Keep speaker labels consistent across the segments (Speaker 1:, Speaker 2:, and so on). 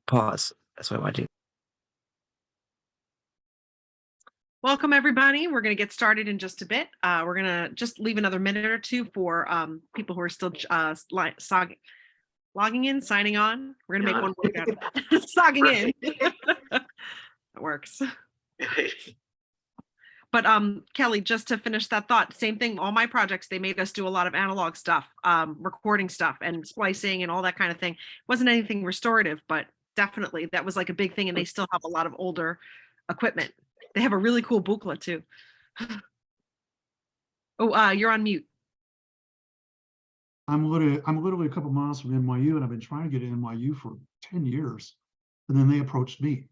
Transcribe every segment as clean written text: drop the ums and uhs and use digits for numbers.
Speaker 1: Pause. That's what I want to do.
Speaker 2: Welcome, everybody. We're going to get started in just a bit. We're going to just leave another minute or two for people who are still logging in, signing on. We're going to make one word out of that. Sogging in. That works. But Kelly, just to finish that thought, same thing, all my projects, they made us do a lot of analog stuff, recording stuff and splicing and all that kind of thing. It wasn't anything restorative, but definitely that was like a big thing. And they still have a lot of older equipment. They have a really cool booklet too. Oh, you're on mute.
Speaker 3: I'm literally a couple miles from NYU, and I've been trying to get to NYU for 10 years. And then they approached me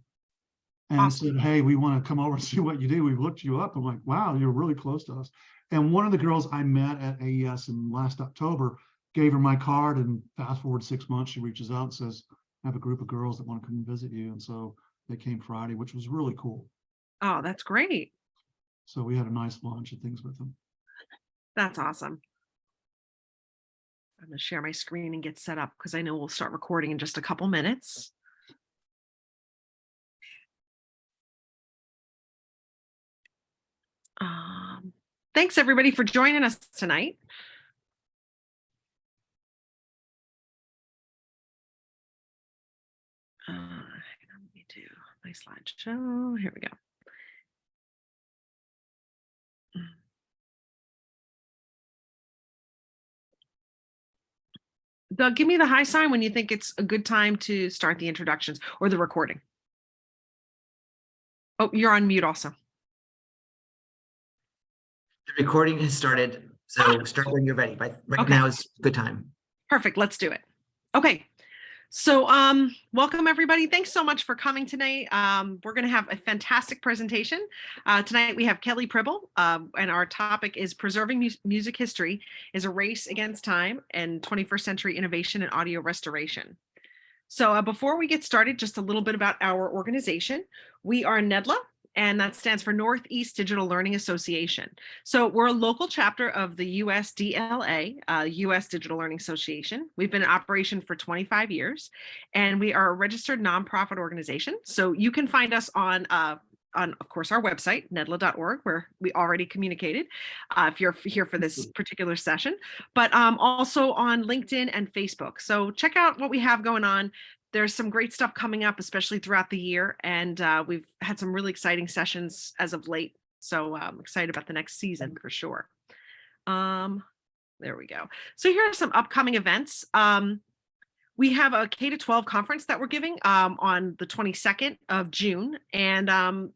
Speaker 3: and
Speaker 2: Awesome.
Speaker 3: said, hey, we want to come over and see what you do. We've looked you up. I'm like, wow, you're really close to us. And one of the girls I met at AES in last October gave her my card, and fast forward 6 months, she reaches out and says, I have a group of girls that want to come and visit you. And so they came Friday, which was really cool.
Speaker 2: Oh, that's great.
Speaker 3: So we had a nice lunch and things with them.
Speaker 2: That's awesome. I'm going to share my screen and get set up because I know we'll start recording in just a couple minutes. Thanks everybody for joining us tonight. Let me do my slideshow. Here we go. Doug, give me the high sign when you think it's a good time to start the introductions or the recording. Oh, you're on mute also.
Speaker 1: The recording has started, so start when you're ready. But right now is a good time.
Speaker 2: Perfect. Let's do it. Okay. So welcome everybody. Thanks so much for coming tonight. We're going to have a fantastic presentation. Tonight we have Kelly Pribble, and our topic is Preserving Music History is a Race Against Time and 21st Century Innovation in Audio Restoration. So before we get started, just a little bit about our organization. We are NEDLA, and that stands for Northeast Digital Learning Association. So we're a local chapter of the USDLA, US Digital Learning Association. We've been in operation for 25 years, and we are a registered nonprofit organization. So you can find us on, of course, our website, nedla.org, where we already communicated, if you're here for this particular session, but also on LinkedIn and Facebook. So check out what we have going on. There's some great stuff coming up, especially throughout the year. And we've had some really exciting sessions as of late. So I'm excited about the next season for sure. There we go. So here are some upcoming events. We have a K-12 conference that we're giving on the 22nd of June. And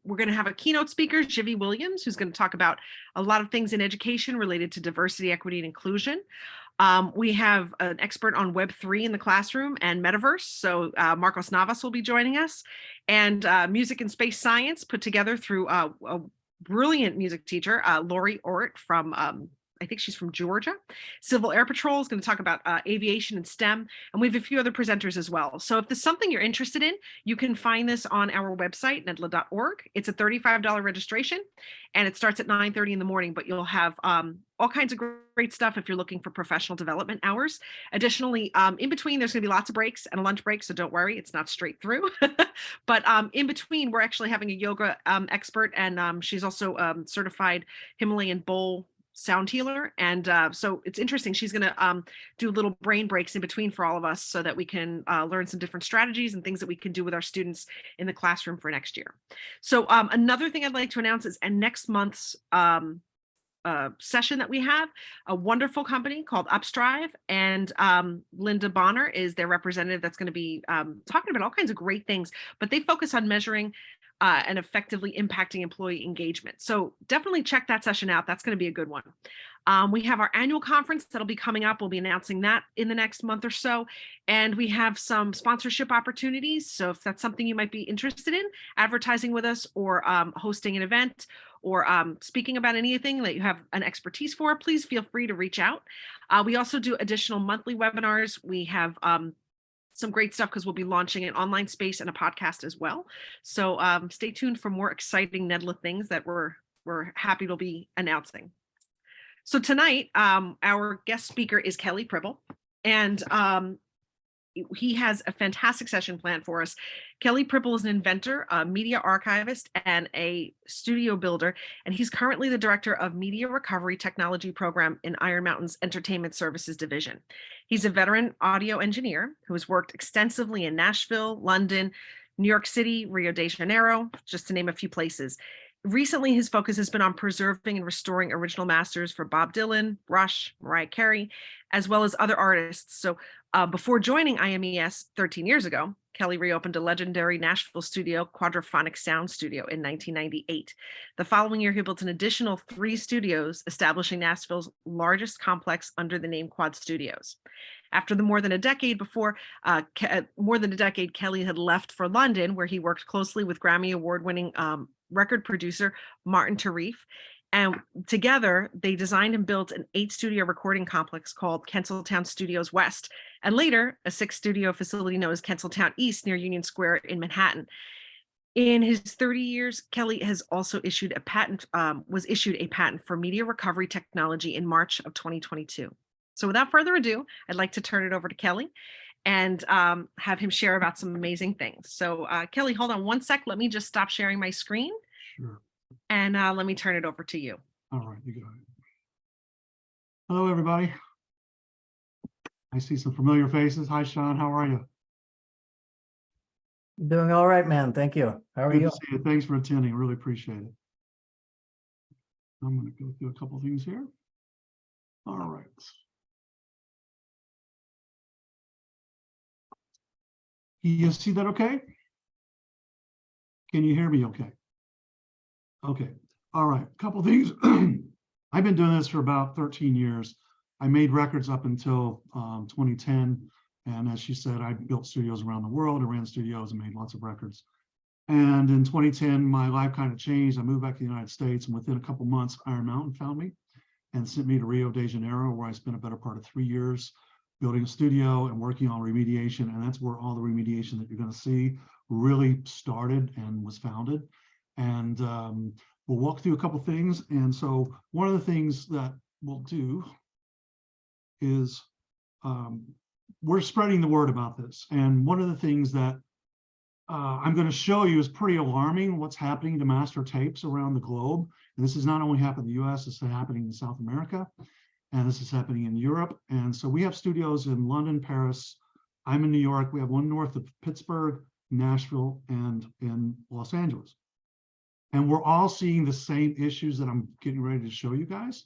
Speaker 2: we're going to have a keynote speaker, Jivy Williams, who's going to talk about a lot of things in education related to diversity, equity, and inclusion. We have an expert on Web3 in the classroom and metaverse. So Marcos Navas will be joining us, and music and space science put together through a brilliant music teacher, Lori Ort from I think she's from Georgia. Civil Air Patrol is going to talk about aviation and STEM, and we have a few other presenters as well. So if there's something you're interested in, you can find this on our website, nedla.org. It's a $35 registration, and it starts at 9:30 in the morning, but you'll have all kinds of great stuff if you're looking for professional development hours. Additionally, in between, there's going to be lots of breaks and a lunch break, so don't worry, it's not straight through. But in between, we're actually having a yoga expert, and she's also certified Himalayan bowl sound healer. And so it's interesting. She's going to do little brain breaks in between for all of us so that we can learn some different strategies and things that we can do with our students in the classroom for next year. So another thing I'd like to announce is next month's session that we have, a wonderful company called Upstrive, and Linda Bonner is their representative that's going to be talking about all kinds of great things, but they focus on measuring and effectively impacting employee engagement. So definitely check that session out. That's going to be a good one. We have our annual conference that'll be coming up. We'll be announcing that in the next month or so. And we have some sponsorship opportunities. So if that's something you might be interested in, advertising with us or hosting an event or speaking about anything that you have an expertise for, please feel free to reach out. We also do additional monthly webinars. We have some great stuff because we'll be launching an online space and a podcast as well. So stay tuned for more exciting NEDLA things that we're happy to be announcing. So tonight, our guest speaker is Kelly Pribble, and he has a fantastic session planned for us. Kelly Pripple is an inventor, a media archivist, and a studio builder, and he's currently the director of Media Recovery Technology Program in Iron Mountain's Entertainment Services Division. He's a veteran audio engineer who has worked extensively in Nashville, London, New York City, Rio de Janeiro, just to name a few places. Recently, his focus has been on preserving and restoring original masters for Bob Dylan, Rush, Mariah Carey, as well as other artists. So before joining IMES 13 years ago, Kelly reopened a legendary Nashville studio, Quadraphonic Sound Studio, in 1998. The following year, he built an additional 3 studios, establishing Nashville's largest complex under the name Quad Studios. After more than a decade, Kelly had left for London, where he worked closely with Grammy Award-winning record producer Martin Tarif. And together, they designed and built an 8-studio recording complex called Kensiltown Studios West, and later a 6-studio facility known as Kensiltown East near Union Square in Manhattan. In his 30 years, Kelly has also issued a patent, for media recovery technology in March of 2022. So without further ado, I'd like to turn it over to Kelly and have him share about some amazing things. So Kelly, hold on one sec. Let me just stop sharing my screen.
Speaker 3: Sure.
Speaker 2: And let me turn it over to you.
Speaker 3: All right, you got it. Hello, everybody. I see some familiar faces. Hi, Sean. How are you?
Speaker 4: Doing all right, man. Thank you. How are
Speaker 3: Good
Speaker 4: you?
Speaker 3: to see you. Thanks for attending. Really appreciate it. I'm going to go through a couple things here. All right. You see that okay? Can you hear me okay? Okay. All right. A couple things. I've been doing this for about 13 years. I made records up until 2010. And as she said, I built studios around the world. I ran studios and made lots of records. And in 2010, my life kind of changed. I moved back to the United States, and within a couple months, Iron Mountain found me and sent me to Rio de Janeiro, where I spent a better part of 3 years building a studio and working on remediation. And that's where all the remediation that you're going to see really started and was founded. And we'll walk through a couple things. And so one of the things that we'll do is we're spreading the word about this. And one of the things that I'm going to show you is pretty alarming, what's happening to master tapes around the globe. And this is not only happening in the US, this is happening in South America, and this is happening in Europe. And so we have studios in London, Paris. I'm in New York. We have one north of Pittsburgh, Nashville, and in Los Angeles. And we're all seeing the same issues that I'm getting ready to show you guys.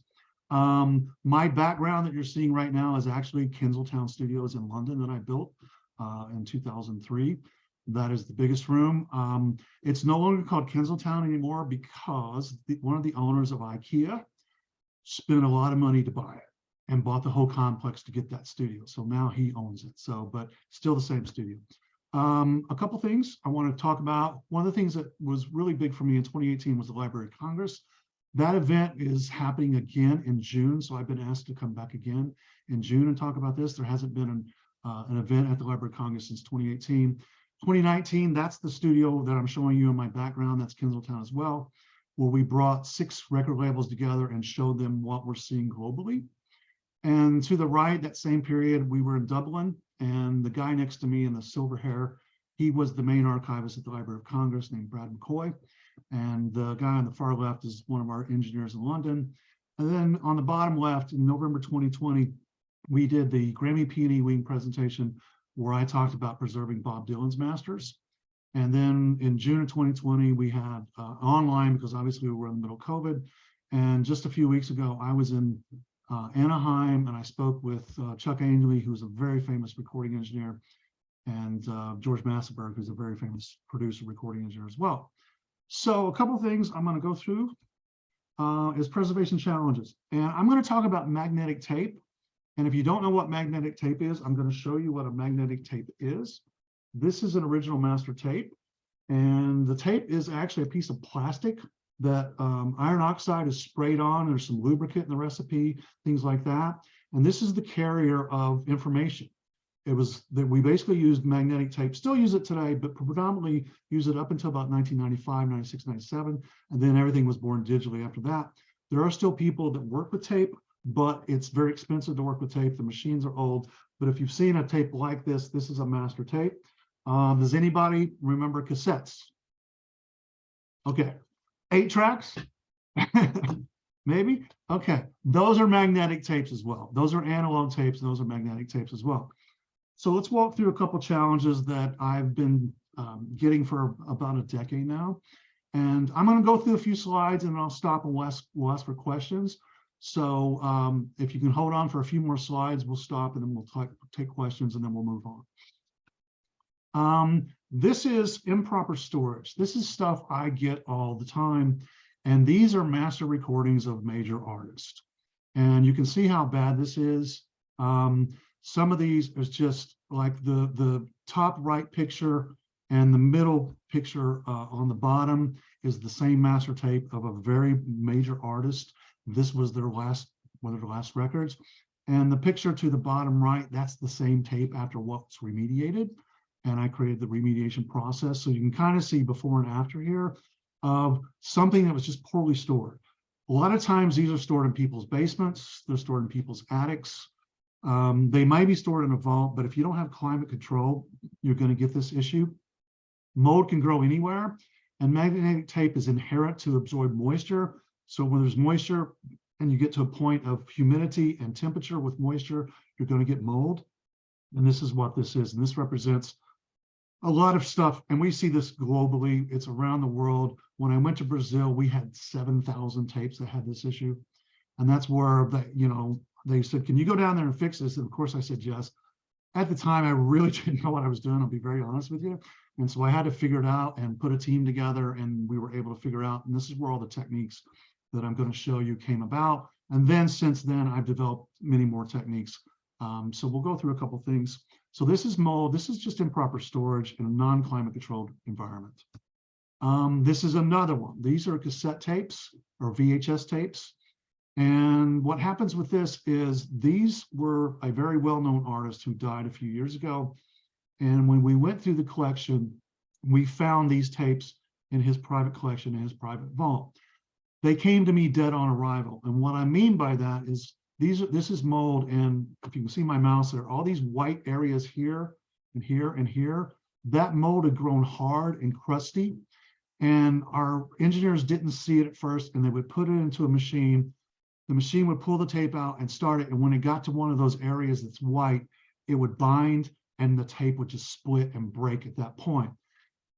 Speaker 3: My background that you're seeing right now is actually Kensiltown Studios in London that I built in 2003. That is the biggest room. It's no longer called Kensiltown anymore because one of the owners of IKEA spent a lot of money to buy it and bought the whole complex to get that studio. So now he owns it. So, but still the same studio. A couple things I want to talk about. One of the things that was really big for me in 2018 was the Library of Congress. That event is happening again in June. So I've been asked to come back again in June and talk about this. There hasn't been an event at the Library of Congress since 2018. 2019, that's the studio that I'm showing you in my background. That's Kensiltown as well, where we brought 6 record labels together and showed them what we're seeing globally. And to the right, that same period, we were in Dublin, and the guy next to me in the silver hair, he was the main archivist at the Library of Congress named Brad McCoy. And the guy on the far left is one of our engineers in London. And then on the bottom left, in November 2020, we did the Grammy Peony Wing presentation where I talked about preserving Bob Dylan's masters. And then in June of 2020, we had online, because obviously we were in the middle of COVID. And just a few weeks ago, I was in Anaheim, and I spoke with Chuck Angeli, who's a very famous recording engineer, and George Massenberg, who's a very famous producer, recording engineer as well. So a couple of things I'm going to go through is preservation challenges. And I'm going to talk about magnetic tape. And if you don't know what magnetic tape is, I'm going to show you what a magnetic tape is. This is an original master tape. And the tape is actually a piece of plastic that iron oxide is sprayed on. There's some lubricant in the recipe, things like that. And this is the carrier of information. It was that we basically used magnetic tape, still use it today, but predominantly use it up until about 1995, 96, 97. And then everything was born digitally after that. There are still people that work with tape, but it's very expensive to work with tape. The machines are old. but if you've seen a tape like this is a master tape. Does anybody remember cassettes? Okay, 8 tracks? Maybe? Okay, those are magnetic tapes as well. Those are analog tapes, and those are magnetic tapes as well. So let's walk through a couple challenges that I've been getting for about a decade now. And I'm going to go through a few slides and I'll stop and we'll ask for questions. So if you can hold on for a few more slides, we'll stop and then we'll take questions and then we'll move on. This is improper storage. This is stuff I get all the time. And these are master recordings of major artists. And you can see how bad this is. Some of these is just like the top right picture and the middle picture on the bottom is the same master tape of a very major artist. This was their last, one of their last records. And the picture to the bottom right, that's the same tape after what's remediated. And I created the remediation process. So you can kind of see before and after here of something that was just poorly stored. A lot of times these are stored in people's basements. They're stored in people's attics. They might be stored in a vault, but if you don't have climate control, you're going to get this issue. Mold can grow anywhere, and magnetic tape is inherent to absorb moisture. So when there's moisture and you get to a point of humidity and temperature with moisture, you're going to get mold. And this is what this is. And this represents a lot of stuff. And we see this globally. It's around the world. When I went to Brazil, we had 7,000 tapes that had this issue. And that's where they said, can you go down there and fix this? And of course I said yes. At the time, I really didn't know what I was doing. I'll be very honest with you. And so I had to figure it out and put a team together, and we were able to figure out, and this is where all the techniques that I'm going to show you came about. And then since then, I've developed many more techniques. So we'll go through a couple things. So this is mold. This is just improper storage in a non-climate controlled environment. This is another one. These are cassette tapes or VHS tapes. And what happens with this is these were a very well-known artist who died a few years ago. And when we went through the collection, we found these tapes in his private collection, in his private vault. They came to me dead on arrival. And what I mean by that is this is mold. And if you can see my mouse there, all these white areas here and here and here, that mold had grown hard and crusty. And our engineers didn't see it at first, and they would put it into a machine. The machine would pull the tape out and start it. And when it got to one of those areas that's white, it would bind and the tape would just split and break at that point.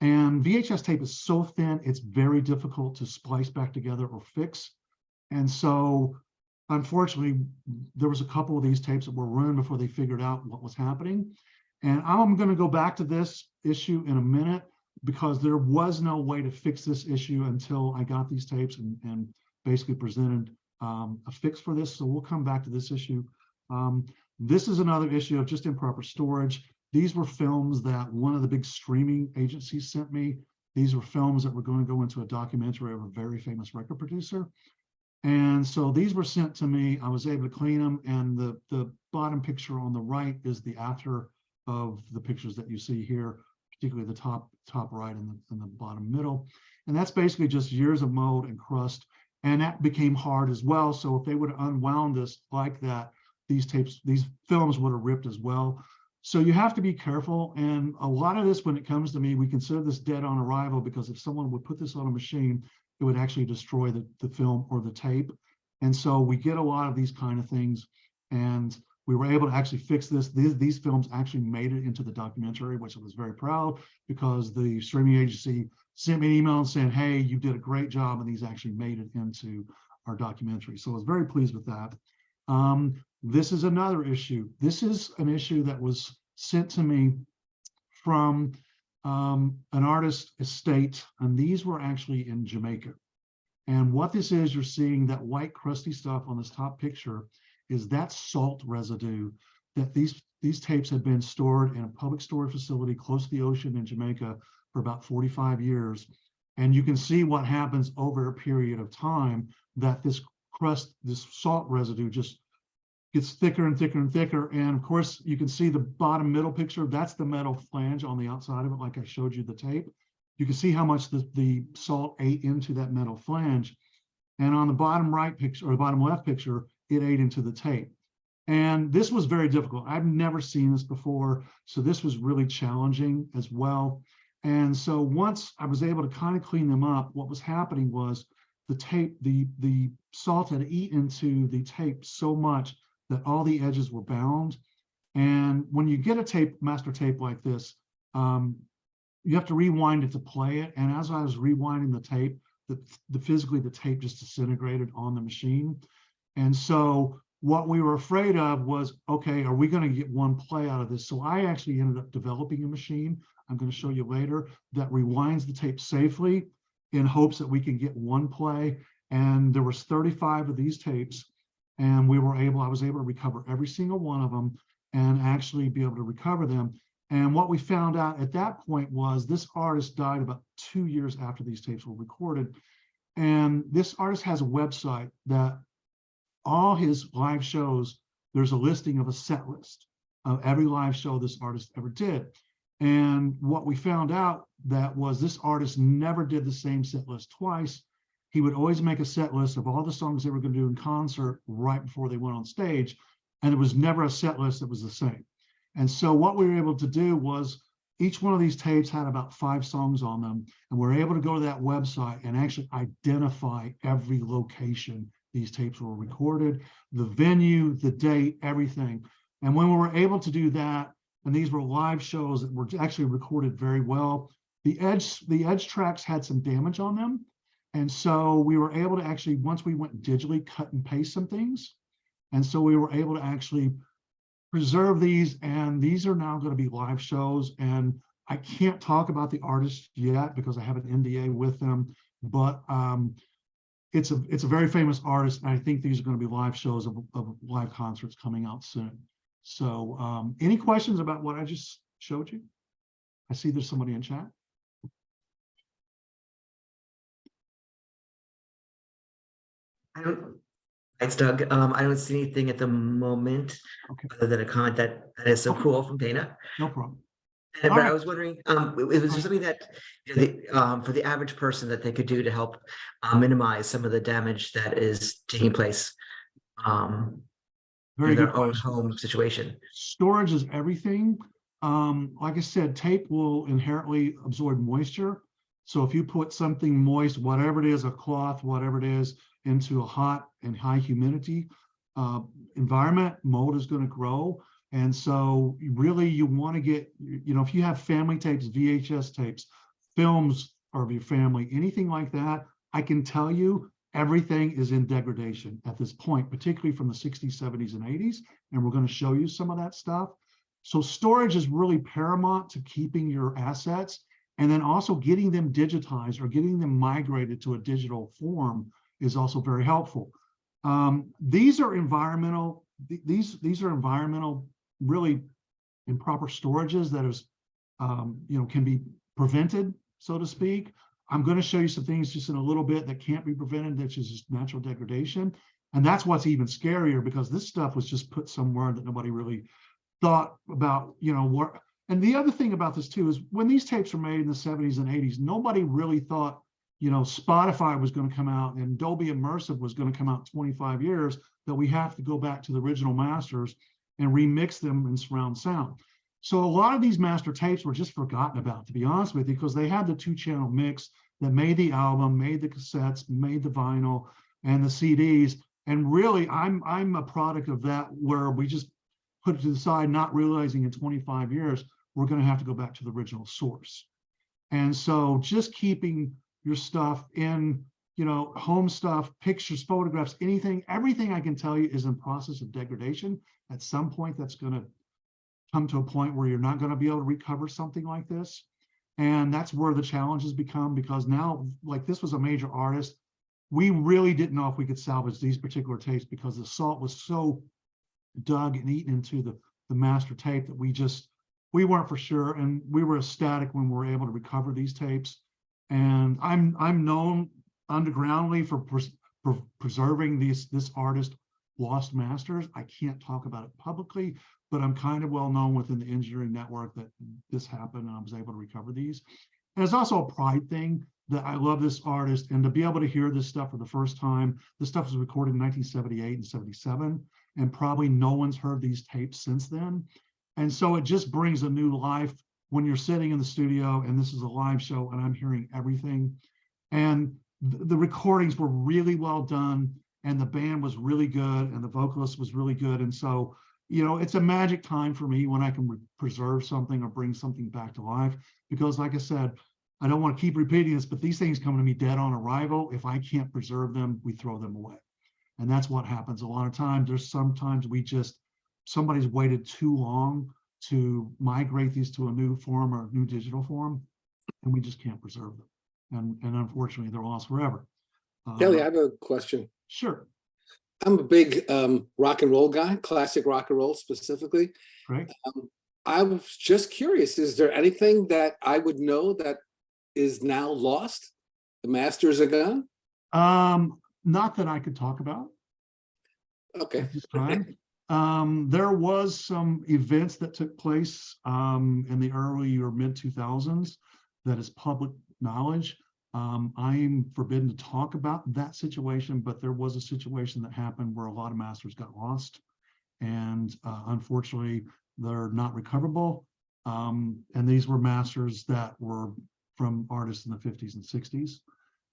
Speaker 3: And VHS tape is so thin, it's very difficult to splice back together or fix. And so, unfortunately, there was a couple of these tapes that were ruined before they figured out what was happening. And I'm going to go back to this issue in a minute because there was no way to fix this issue until I got these tapes and basically presented a fix for this. So we'll come back to this issue. This is another issue of just improper storage. These were films that one of the big streaming agencies sent me. These were films that were going to go into a documentary of a very famous record producer. And so these were sent to me. I was able to clean them. And the bottom picture on the right is the after of the pictures that you see here, particularly the top right and the bottom middle. And that's basically just years of mold and crust. And that became hard as well. So if they would have unwound this like that, these films would have ripped as well. So you have to be careful. And a lot of this, when it comes to me, we consider this dead on arrival, because if someone would put this on a machine, it would actually destroy the film or the tape. And so we get a lot of these kind of things. And we were able to actually fix this. These films actually made it into the documentary, which I was very proud, because the streaming agency sent me an email saying, hey, you did a great job. And these actually made it into our documentary. So I was very pleased with that. This is another issue. This is an issue that was sent to me from an artist estate, and these were actually in Jamaica. And what this is, you're seeing that white crusty stuff on this top picture is that salt residue that these tapes had been stored in a public storage facility close to the ocean in Jamaica for about 45 years. And you can see what happens over a period of time, that this crust, this salt residue just gets thicker and thicker and thicker. And of course, you can see the bottom middle picture. That's the metal flange on the outside of it, like I showed you the tape. You can see how much the salt ate into that metal flange. And on the bottom right picture, or the bottom left picture, it ate into the tape. And this was very difficult. I've never seen this before. So this was really challenging as well. And so once I was able to kind of clean them up, what was happening was the tape, the salt had eaten into the tape so much that all the edges were bound. And when you get a tape, master tape like this, you have to rewind it to play it. And as I was rewinding the tape, physically the tape just disintegrated on the machine. And so what we were afraid of was, okay, are we going to get one play out of this? So I actually ended up developing a machine, I'm going to show you later, that rewinds the tape safely in hopes that we can get one play. And there was 35 of these tapes, and I was able to recover every single one of them and actually be able to recover them. And what we found out at that point was this artist died about 2 years after these tapes were recorded. And this artist has a website that all his live shows, there's a listing of a set list of every live show this artist ever did. And what we found out that was this artist never did the same set list twice. He would always make a set list of all the songs they were going to do in concert right before they went on stage. And there was never a set list that was the same. And so what we were able to do was each one of these tapes had about 5 songs on them. And we're able to go to that website and actually identify every location these tapes were recorded, the venue, the date, everything. And when we were able to do that, and these were live shows that were actually recorded very well, the edge tracks had some damage on them. And so we were able to actually, once we went digitally, cut and paste some things. And so we were able to actually preserve these, and these are now going to be live shows. And I can't talk about the artists yet because I have an NDA with them, but it's a very famous artist, and I think these are going to be live shows of live concerts coming out soon. So any questions about what I just showed you? I see there's somebody in chat.
Speaker 1: Thanks, Doug. I don't see anything at the moment,
Speaker 3: Okay.
Speaker 1: other than a comment that is so
Speaker 3: Okay.
Speaker 1: cool from Dana.
Speaker 3: No problem.
Speaker 1: But
Speaker 3: All right.
Speaker 1: I was wondering, was there something that for the average person that they could do to help minimize some of the damage that is taking place
Speaker 3: Very
Speaker 1: in their
Speaker 3: good
Speaker 1: own
Speaker 3: question.
Speaker 1: home situation?
Speaker 3: Storage is everything. Like I said, tape will inherently absorb moisture. So if you put something moist, whatever it is, a cloth, whatever it is, into a hot and high humidity environment, mold is going to grow. And so really you want to get, if you have family tapes, VHS tapes, films of your family, anything like that, I can tell you everything is in degradation at this point, particularly from the 60s, 70s, and 80s. And we're going to show you some of that stuff. So storage is really paramount to keeping your assets, and then also getting them digitized or getting them migrated to a digital form is also very helpful. These are environmental, really improper storages that is, can be prevented, so to speak. I'm going to show you some things just in a little bit that can't be prevented, which is just natural degradation. And that's what's even scarier, because this stuff was just put somewhere that nobody really thought about, what. And the other thing about this too is when these tapes were made in the 70s and 80s, nobody really thought, Spotify was going to come out and Dolby Immersive was going to come out in 25 years, that we have to go back to the original masters and remix them in surround sound. So a lot of these master tapes were just forgotten about, to be honest with you, because they had the 2-channel mix that made the album, made the cassettes, made the vinyl and the CDs. And really, I'm a product of that, where we just put it to the side, not realizing in 25 years, we're going to have to go back to the original source. And so just keeping your stuff in, home stuff, pictures, photographs, everything I can tell you is in process of degradation. At some point, that's going to come to a point where you're not going to be able to recover something like this. And that's where the challenges become, because now, like, this was a major artist. We really didn't know if we could salvage these particular tapes because the salt was so dug and eaten into the master tape that we weren't for sure. And we were ecstatic when we were able to recover these tapes. And I'm known undergroundly for preserving this artist lost masters. I can't talk about it publicly, but I'm kind of well known within the engineering network that this happened and I was able to recover these. And it's also a pride thing that I love this artist, and to be able to hear this stuff for the first time. This stuff was recorded in 1978 and 77. and probably no one's heard these tapes since then. And so it just brings a new life when you're sitting in the studio and this is a live show and I'm hearing everything. And the recordings were really well done, and the band was really good, and the vocalist was really good. And so, you know, it's a magic time for me when I can preserve something or bring something back to life, because like I said, I don't want to keep repeating this, but these things come to me dead on arrival. If I can't preserve them, we throw them away. And that's what happens a lot of times. There's sometimes somebody's waited too long to migrate these to a new form or a new digital form, and we just can't preserve them. And unfortunately, they're lost forever.
Speaker 5: Kelly, I have a question.
Speaker 3: Sure.
Speaker 5: I'm a big rock and roll guy, classic rock and roll specifically.
Speaker 3: Great.
Speaker 5: I was just curious, is there anything that I would know that is now lost? The masters are gone?
Speaker 3: Not that I could talk about
Speaker 5: Okay.
Speaker 3: at this time. There was some events that took place in the early or mid 2000s that is public knowledge. I'm forbidden to talk about that situation, but there was a situation that happened where a lot of masters got lost, and unfortunately they're not recoverable. And these were masters that were from artists in the 50s and 60s.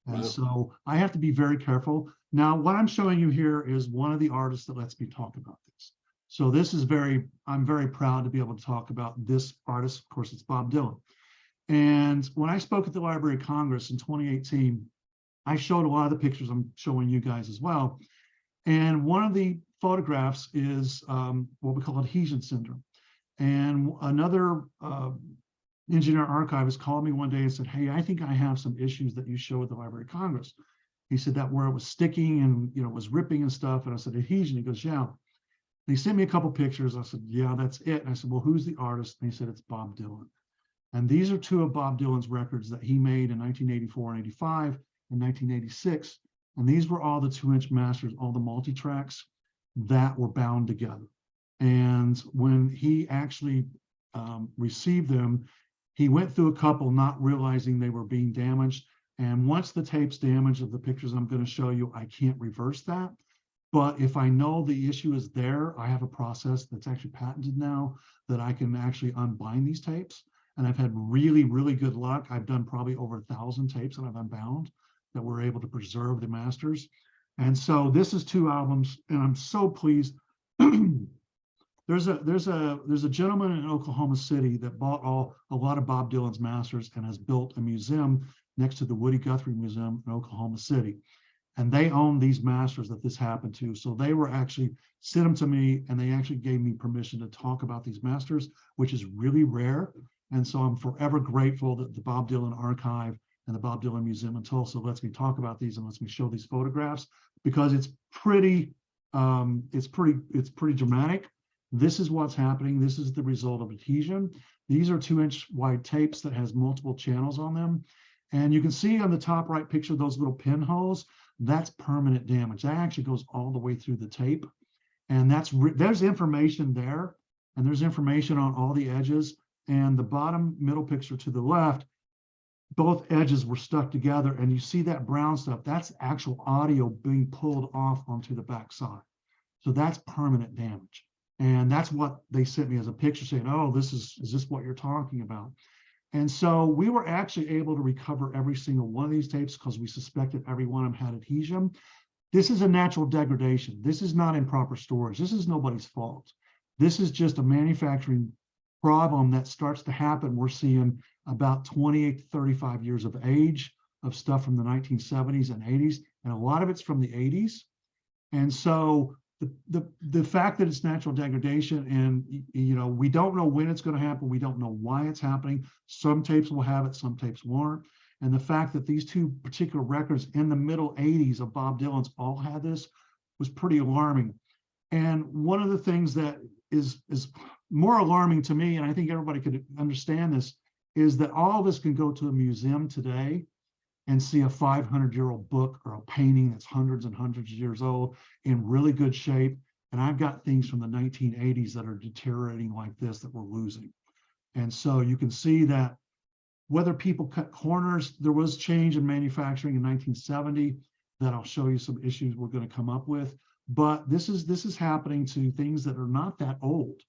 Speaker 3: And
Speaker 5: Wow.
Speaker 3: so I have to be very careful. Now, what I'm showing you here is one of the artists that lets me talk about this. So this is I'm very proud to be able to talk about this artist. Of course, it's Bob Dylan. And when I spoke at the Library of Congress in 2018, I showed a lot of the pictures I'm showing you guys as well. And one of the photographs is what we call adhesion syndrome. And another engineer archivist called me one day and said, "Hey, I think I have some issues that you show at the Library of Congress." He said that where it was sticking and, you know, it was ripping and stuff. And I said, adhesion. He goes, "Yeah." And he sent me a couple pictures. I said, "Yeah, that's it." And I said, "Well, who's the artist?" And he said, "It's Bob Dylan." And these are two of Bob Dylan's records that he made in 1984 and 85 and 1986. And these were all the 2-inch masters, all the multi-tracks that were bound together. And when he actually received them, he went through a couple not realizing they were being damaged. And once the tape's damaged of the pictures I'm going to show you, I can't reverse that. But if I know the issue is there, I have a process that's actually patented now that I can actually unbind these tapes. And I've had really, really good luck. I've done probably over 1,000 tapes that I've unbound that we're able to preserve the masters. And so this is 2 albums, and I'm so pleased. There's a gentleman in Oklahoma City that bought a lot of Bob Dylan's masters and has built a museum next to the Woody Guthrie Museum in Oklahoma City. And they own these masters that this happened to. So they were actually sent them to me, and they actually gave me permission to talk about these masters, which is really rare. And so I'm forever grateful that the Bob Dylan Archive and the Bob Dylan Museum in Tulsa lets me talk about these and lets me show these photographs, because it's pretty dramatic. This is what's happening. This is the result of adhesion. These are 2-inch wide tapes that has multiple channels on them. And you can see on the top right picture, those little pinholes, that's permanent damage. That actually goes all the way through the tape. And there's information there, and there's information on all the edges. And the bottom middle picture to the left, both edges were stuck together, and you see that brown stuff, that's actual audio being pulled off onto the back side. So that's permanent damage. And that's what they sent me as a picture saying, "Oh, is this what you're talking about?" And so we were actually able to recover every single one of these tapes because we suspected every one of them had adhesion. This is a natural degradation. This is not improper storage. This is nobody's fault. This is just a manufacturing problem that starts to happen. We're seeing about 28 to 35 years of age of stuff from the 1970s and 80s, and a lot of it's from the 80s. And so the fact that it's natural degradation, and you know, we don't know when it's going to happen, we don't know why it's happening. Some tapes will have it, some tapes won't. And the fact that these 2 particular records in the middle 80s of Bob Dylan's all had this was pretty alarming. And one of the things that is more alarming to me, and I think everybody could understand this, is that all of us can go to a museum today and see a 500-year-old book or a painting that's hundreds and hundreds of years old in really good shape. And I've got things from the 1980s that are deteriorating like this that we're losing. And so you can see that whether people cut corners, there was change in manufacturing in 1970 that I'll show you some issues we're going to come up with. but this is happening to things that are not that old.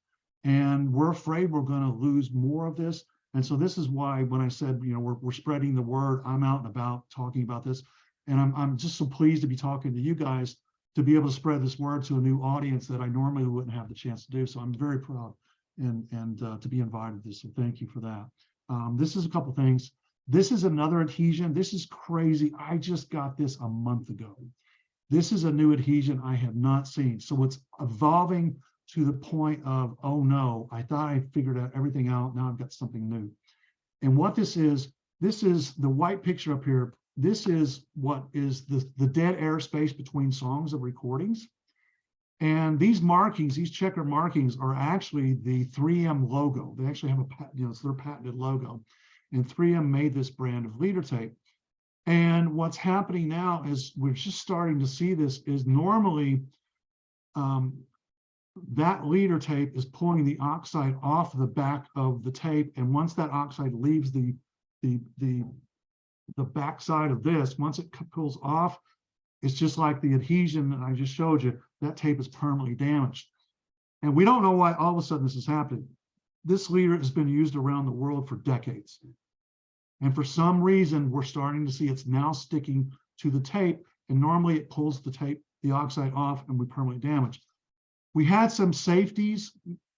Speaker 3: And we're afraid we're going to lose more of this. And so this is why when I said, you know, we're spreading the word, I'm out and about talking about this. And I'm just so pleased to be talking to you guys to be able to spread this word to a new audience that I normally wouldn't have the chance to do. So I'm very proud and to be invited to this. So thank you for that. This is a couple things. This is another adhesion. This is crazy. I just got this a month ago. This is a new adhesion I have not seen. So it's evolving to the point of, oh no, I thought I figured out everything out. Now I've got something new. And what this is the white picture up here. This is what is the dead airspace between songs of recordings. And these markings, these checker markings are actually the 3M logo. They actually have a, you know, it's their patented logo. And 3M made this brand of leader tape. And what's happening now is we're just starting to see this is normally that leader tape is pulling the oxide off the back of the tape. And once that oxide leaves the backside of this, once it pulls off, it's just like the adhesion that I just showed you, that tape is permanently damaged. And we don't know why all of a sudden this is happening. This leader has been used around the world for decades. And for some reason, we're starting to see it's now sticking to the tape. And normally it pulls the tape, the oxide off, and we permanently damage. We had some safeties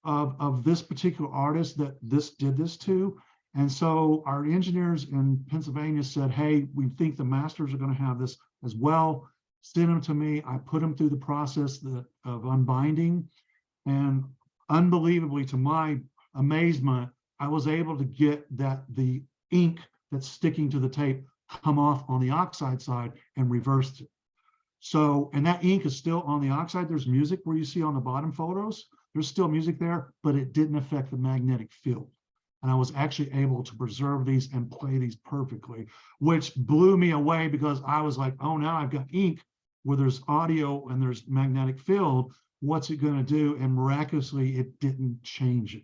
Speaker 3: of this particular artist that this did this to. And so our engineers in Pennsylvania said, hey, we think the masters are going to have this as well. Send them to me. I put them through the process of unbinding. And unbelievably, to my amazement, I was able to get the ink that's sticking to the tape come off on the oxide side and reversed it. So, and that ink is still on the oxide. There's music where you see on the bottom photos. There's still music there, but it didn't affect the magnetic field. And I was actually able to preserve these and play these perfectly, which blew me away because I was like, oh, now I've got ink where there's audio and there's magnetic field. What's it going to do? And miraculously, it didn't change it.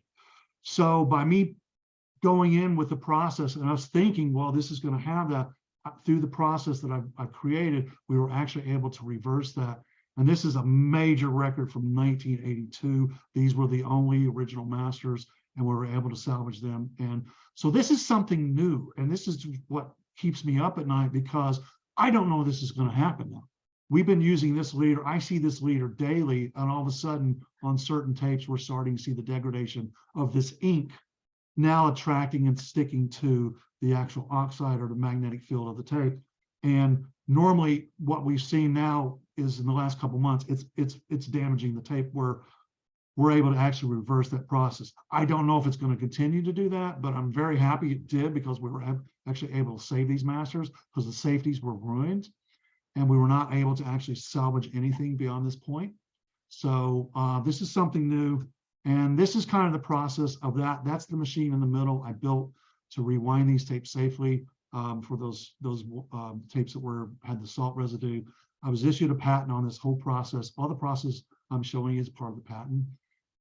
Speaker 3: So by me going in with the process, and I was thinking, well, this is going to have that through the process that I've created, we were actually able to reverse that. And this is a major record from 1982. These were the only original masters, and we were able to salvage them. And so this is something new. And this is what keeps me up at night because I don't know this is going to happen now. We've been using this leader. I see this leader daily, and all of a sudden on certain tapes, we're starting to see the degradation of this ink now attracting and sticking to the actual oxide or the magnetic field of the tape. And normally what we've seen now is in the last couple months, it's damaging the tape where we're able to actually reverse that process. I don't know if it's going to continue to do that, but I'm very happy it did because we were actually able to save these masters because the safeties were ruined and we were not able to actually salvage anything beyond this point. So this is something new. And this is kind of the process of that. That's the machine in the middle I built to rewind these tapes safely for those tapes that had the salt residue. I was issued a patent on this whole process. All the process I'm showing is part of the patent.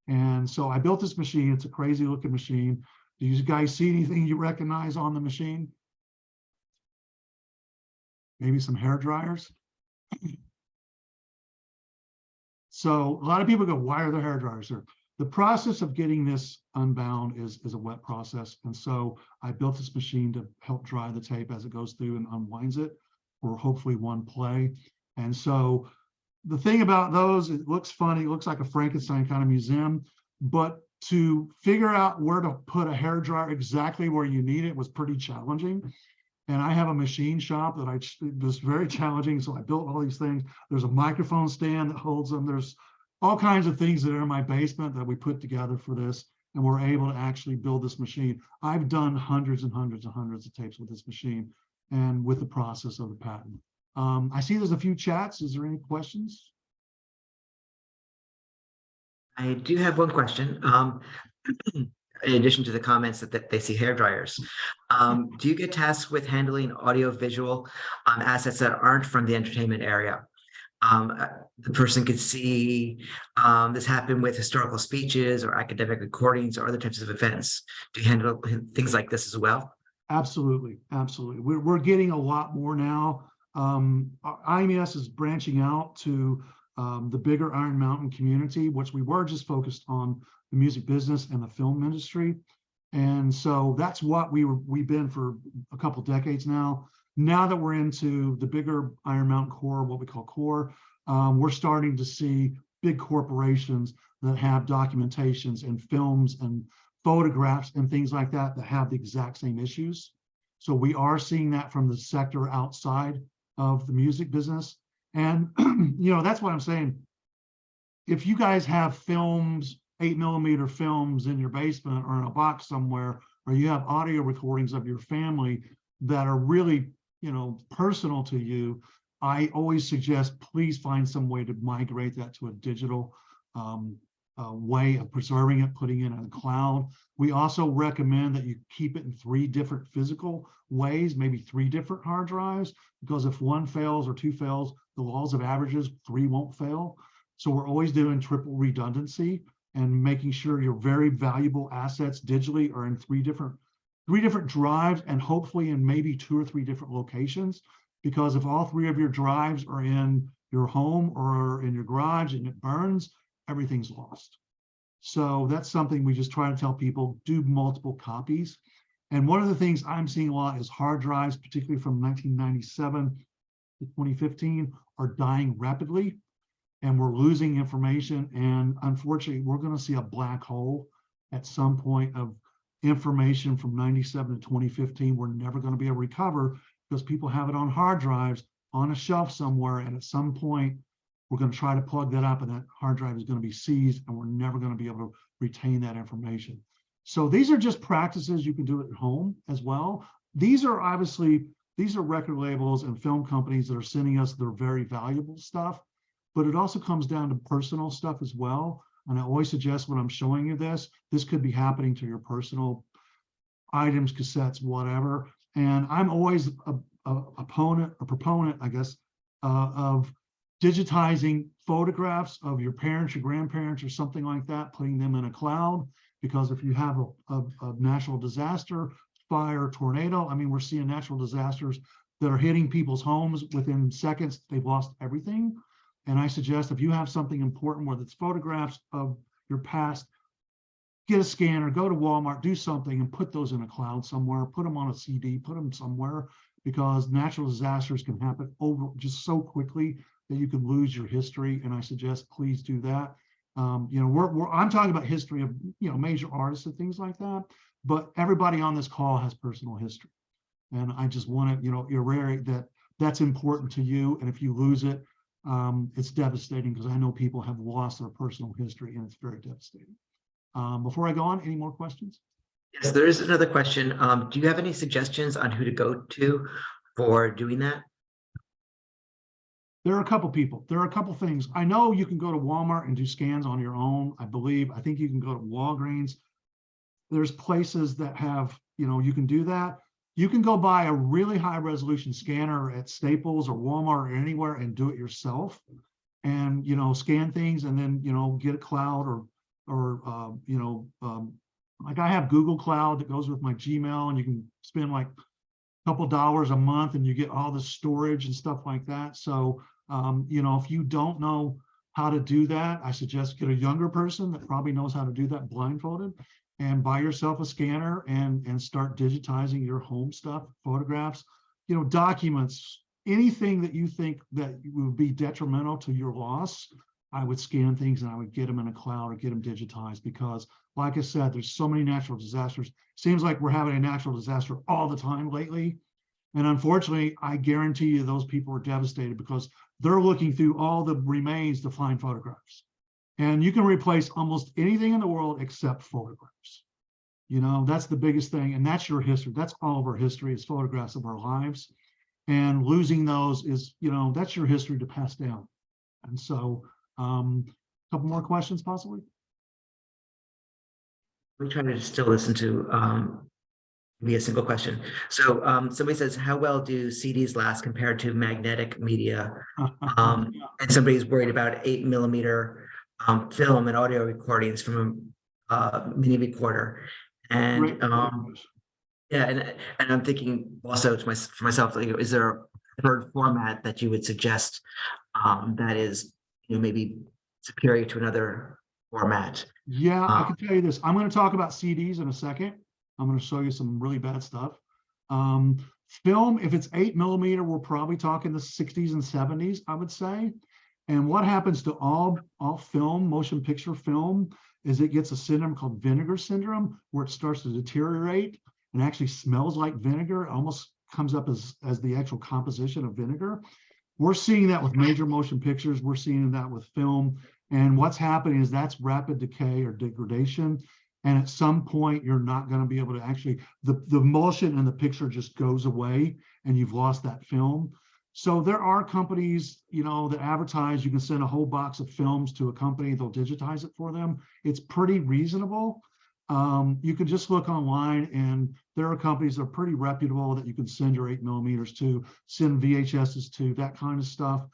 Speaker 3: And so I built this machine. It's a crazy looking machine. Do you guys see anything you recognize on the machine? Maybe some hair dryers. So a lot of people go, why are there hair dryers there? The process of getting this unbound is a wet process. And so I built this machine to help dry the tape as it goes through and unwinds it for hopefully one play. And so the thing about those, it looks funny, it looks like a Frankenstein kind of museum, but to figure out where to put a hair dryer exactly where you need it was pretty challenging. And I have a machine shop that it was very challenging. So I built all these things. There's a microphone stand that holds them. There's all kinds of things that are in my basement that we put together for this, and we're able to actually build this machine. I've done hundreds and hundreds and hundreds of tapes with this machine and with the process of the patent. I see there's a few chats. Is there any questions?
Speaker 1: I do have one question. In addition to the comments that they see hair dryers, do you get tasked with handling audio-visual assets that aren't from the entertainment area? The person could see this happen with historical speeches or academic recordings or other types of events. Do you handle things like this as well?
Speaker 3: Absolutely, absolutely. We're getting a lot more now. IMES is branching out to the bigger Iron Mountain community, which we were just focused on the music business and the film industry. And so that's what we've been for a couple decades now. Now that we're into the bigger Iron Mountain core, what we call core, we're starting to see big corporations that have documentations and films and photographs and things like that that have the exact same issues. So we are seeing that from the sector outside of the music business. And, that's what I'm saying. If you guys have films, 8mm films in your basement or in a box somewhere, or you have audio recordings of your family that are really, personal to you, I always suggest please find some way to migrate that to a digital way of preserving it, putting it in a cloud. We also recommend that you keep it in 3 different physical ways, maybe 3 different hard drives, because if 1 fails or 2 fails, the laws of averages, 3 won't fail. So we're always doing triple redundancy and making sure your very valuable assets digitally are in 3 different drives, and hopefully in maybe 2 or 3 different locations. Because if all 3 of your drives are in your home or in your garage and it burns, everything's lost. So that's something we just try to tell people, do multiple copies. And one of the things I'm seeing a lot is hard drives, particularly from 1997 to 2015, are dying rapidly, and we're losing information. And unfortunately, we're going to see a black hole at some point of information from 97 to 2015. We're never going to be able to recover because people have it on hard drives on a shelf somewhere, and at some point we're going to try to plug that up and that hard drive is going to be seized, and we're never going to be able to retain that information. So these are just practices you can do at home as well. These are record labels and film companies that are sending us their very valuable stuff, but it also comes down to personal stuff as well. And I always suggest when I'm showing you this could be happening to your personal items, cassettes, whatever. And I'm always a proponent, I guess, of digitizing photographs of your parents, your grandparents, or something like that, putting them in a cloud. Because if you have a natural disaster, fire, tornado, I mean, we're seeing natural disasters that are hitting people's homes within seconds. They've lost everything. And I suggest if you have something important, whether it's photographs of your past, get a scanner, go to Walmart, do something and put those in a cloud somewhere, put them on a CD, put them somewhere, because natural disasters can happen over just so quickly that you can lose your history. And I suggest please do that. I'm talking about history of, major artists and things like that, but everybody on this call has personal history. And I just want to, irradiate that that's important to you. And if you lose it, it's devastating, because I know people have lost their personal history and it's very devastating. Before I go on, any more questions?
Speaker 1: Yes, there is another question. Do you have any suggestions on who to go to for doing that?
Speaker 3: There are a couple people. There are a couple things. I know you can go to Walmart and do scans on your own. I think you can go to Walgreens. There's places that have, you can do that. You can go buy a really high resolution scanner at Staples or Walmart or anywhere and do it yourself, and, scan things and then, get a cloud or like I have Google Cloud that goes with my Gmail, and you can spend like a couple dollars a month and you get all the storage and stuff like that. So, if you don't know how to do that, I suggest get a younger person that probably knows how to do that blindfolded, and buy yourself a scanner and start digitizing your home stuff, photographs, documents, anything that you think that would be detrimental to your loss. I would scan things and I would get them in a cloud or get them digitized, because like I said, there's so many natural disasters. Seems like we're having a natural disaster all the time lately. And unfortunately, I guarantee you those people are devastated because they're looking through all the remains to find photographs. And you can replace almost anything in the world except photographs. That's the biggest thing. And that's your history. That's all of our history, is photographs of our lives. And losing those is, that's your history to pass down. And so, a couple more questions possibly?
Speaker 1: We try to still listen to be a single question. So somebody says, how well do CDs last compared to magnetic media? And somebody's worried about 8mm film and audio recordings from a mini recorder. And and I'm thinking also for myself, is there a preferred format that you would suggest that is maybe superior to another format.
Speaker 3: Yeah, I
Speaker 1: Uh,
Speaker 3: can tell you this. I'm going to talk about CDs in a second. I'm going to show you some really bad stuff. Film, if it's 8mm, we're probably talking the 60s and 70s, I would say. And what happens to all film, motion picture film, is it gets a syndrome called vinegar syndrome, where it starts to deteriorate and actually smells like vinegar. It almost comes up as the actual composition of vinegar. We're seeing that with major motion pictures. We're seeing that with film. And what's happening is that's rapid decay or degradation. And at some point, you're not going to be able to actually, the emulsion in the picture just goes away and you've lost that film. So there are companies, that advertise you can send a whole box of films to a company, they'll digitize it for them. It's pretty reasonable. You can just look online and there are companies that are pretty reputable that you can send your 8mm to, send VHSs to, that kind of stuff.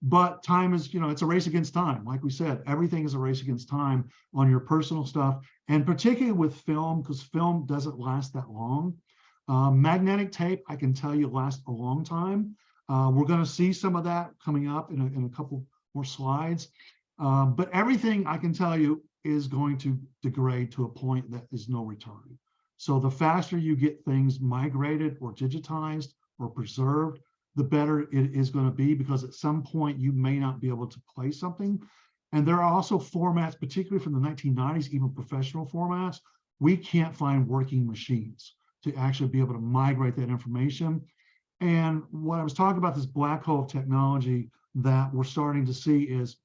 Speaker 3: But time is, it's a race against time. Like we said, everything is a race against time on your personal stuff, and particularly with film, because film doesn't last that long. Magnetic tape, I can tell you, lasts a long time. We're going to see some of that coming up in a couple more slides. But everything I can tell you is going to degrade to a point that is no return. So the faster you get things migrated or digitized or preserved, the better it is going to be, because at some point you may not be able to play something. And there are also formats, particularly from the 1990s, even professional formats, we can't find working machines to actually be able to migrate that information. And what I was talking about, this black hole of technology that we're starting to see is,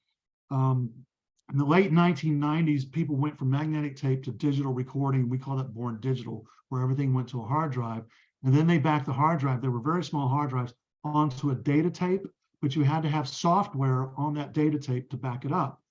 Speaker 3: in the late 1990s, people went from magnetic tape to digital recording. We call that born digital, where everything went to a hard drive. And then they backed the hard drive. There were very small hard drives onto a data tape, but you had to have software on that data tape to back it up.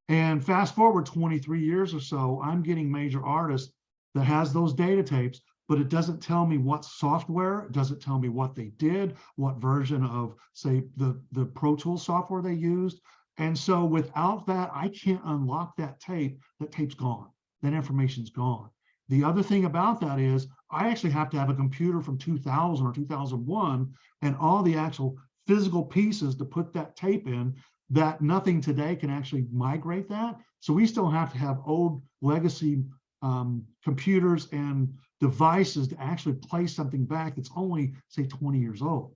Speaker 3: And fast forward 23 years or so, I'm getting major artists that has those data tapes, but it doesn't tell me what software, it doesn't tell me what they did, what version of, say, the Pro Tools software they used. And so without that, I can't unlock that tape. That tape's gone. That information's gone. The other thing about that is I actually have to have a computer from 2000 or 2001 and all the actual physical pieces to put that tape in, that nothing today can actually migrate that. So we still have to have old legacy computers and devices to actually play something back that's only, say, 20 years old.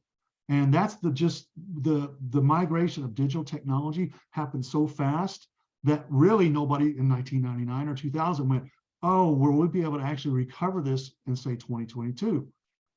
Speaker 3: And that's the migration of digital technology happened so fast that really nobody in 1999 or 2000 went, oh, will we be able to actually recover this in, say, 2022?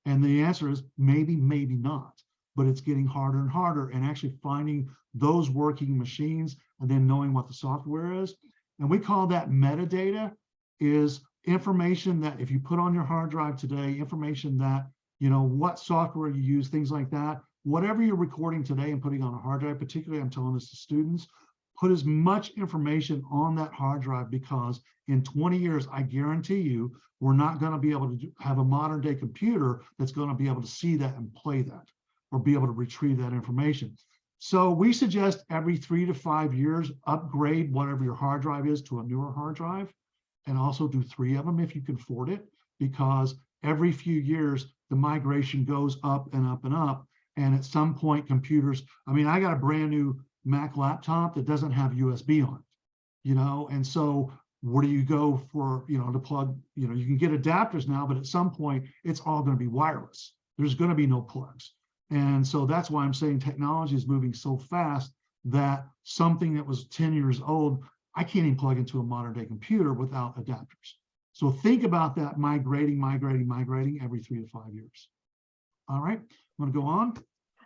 Speaker 3: And the answer is maybe, maybe not. But it's getting harder and harder, and actually finding those working machines and then knowing what the software is. And we call that metadata, is information that if you put on your hard drive today, information that, what software you use, things like that, whatever you're recording today and putting on a hard drive, particularly I'm telling this to students, put as much information on that hard drive, because in 20 years, I guarantee you, we're not going to be able to have a modern day computer that's going to be able to see that and play that, or be able to retrieve that information. So we suggest every 3 to 5 years, upgrade whatever your hard drive is to a newer hard drive, and also do 3 of them if you can afford it, because every few years, the migration goes up and up and up. And at some point, computers, I got a brand new Mac laptop that doesn't have USB on it, and so where do you go for, to plug, you can get adapters now, but at some point, it's all going to be wireless. There's going to be no plugs. And so that's why I'm saying technology is moving so fast that something that was 10 years old, I can't even plug into a modern day computer without adapters. So think about that, migrating every 3 to 5 years. All right, I'm going to go on.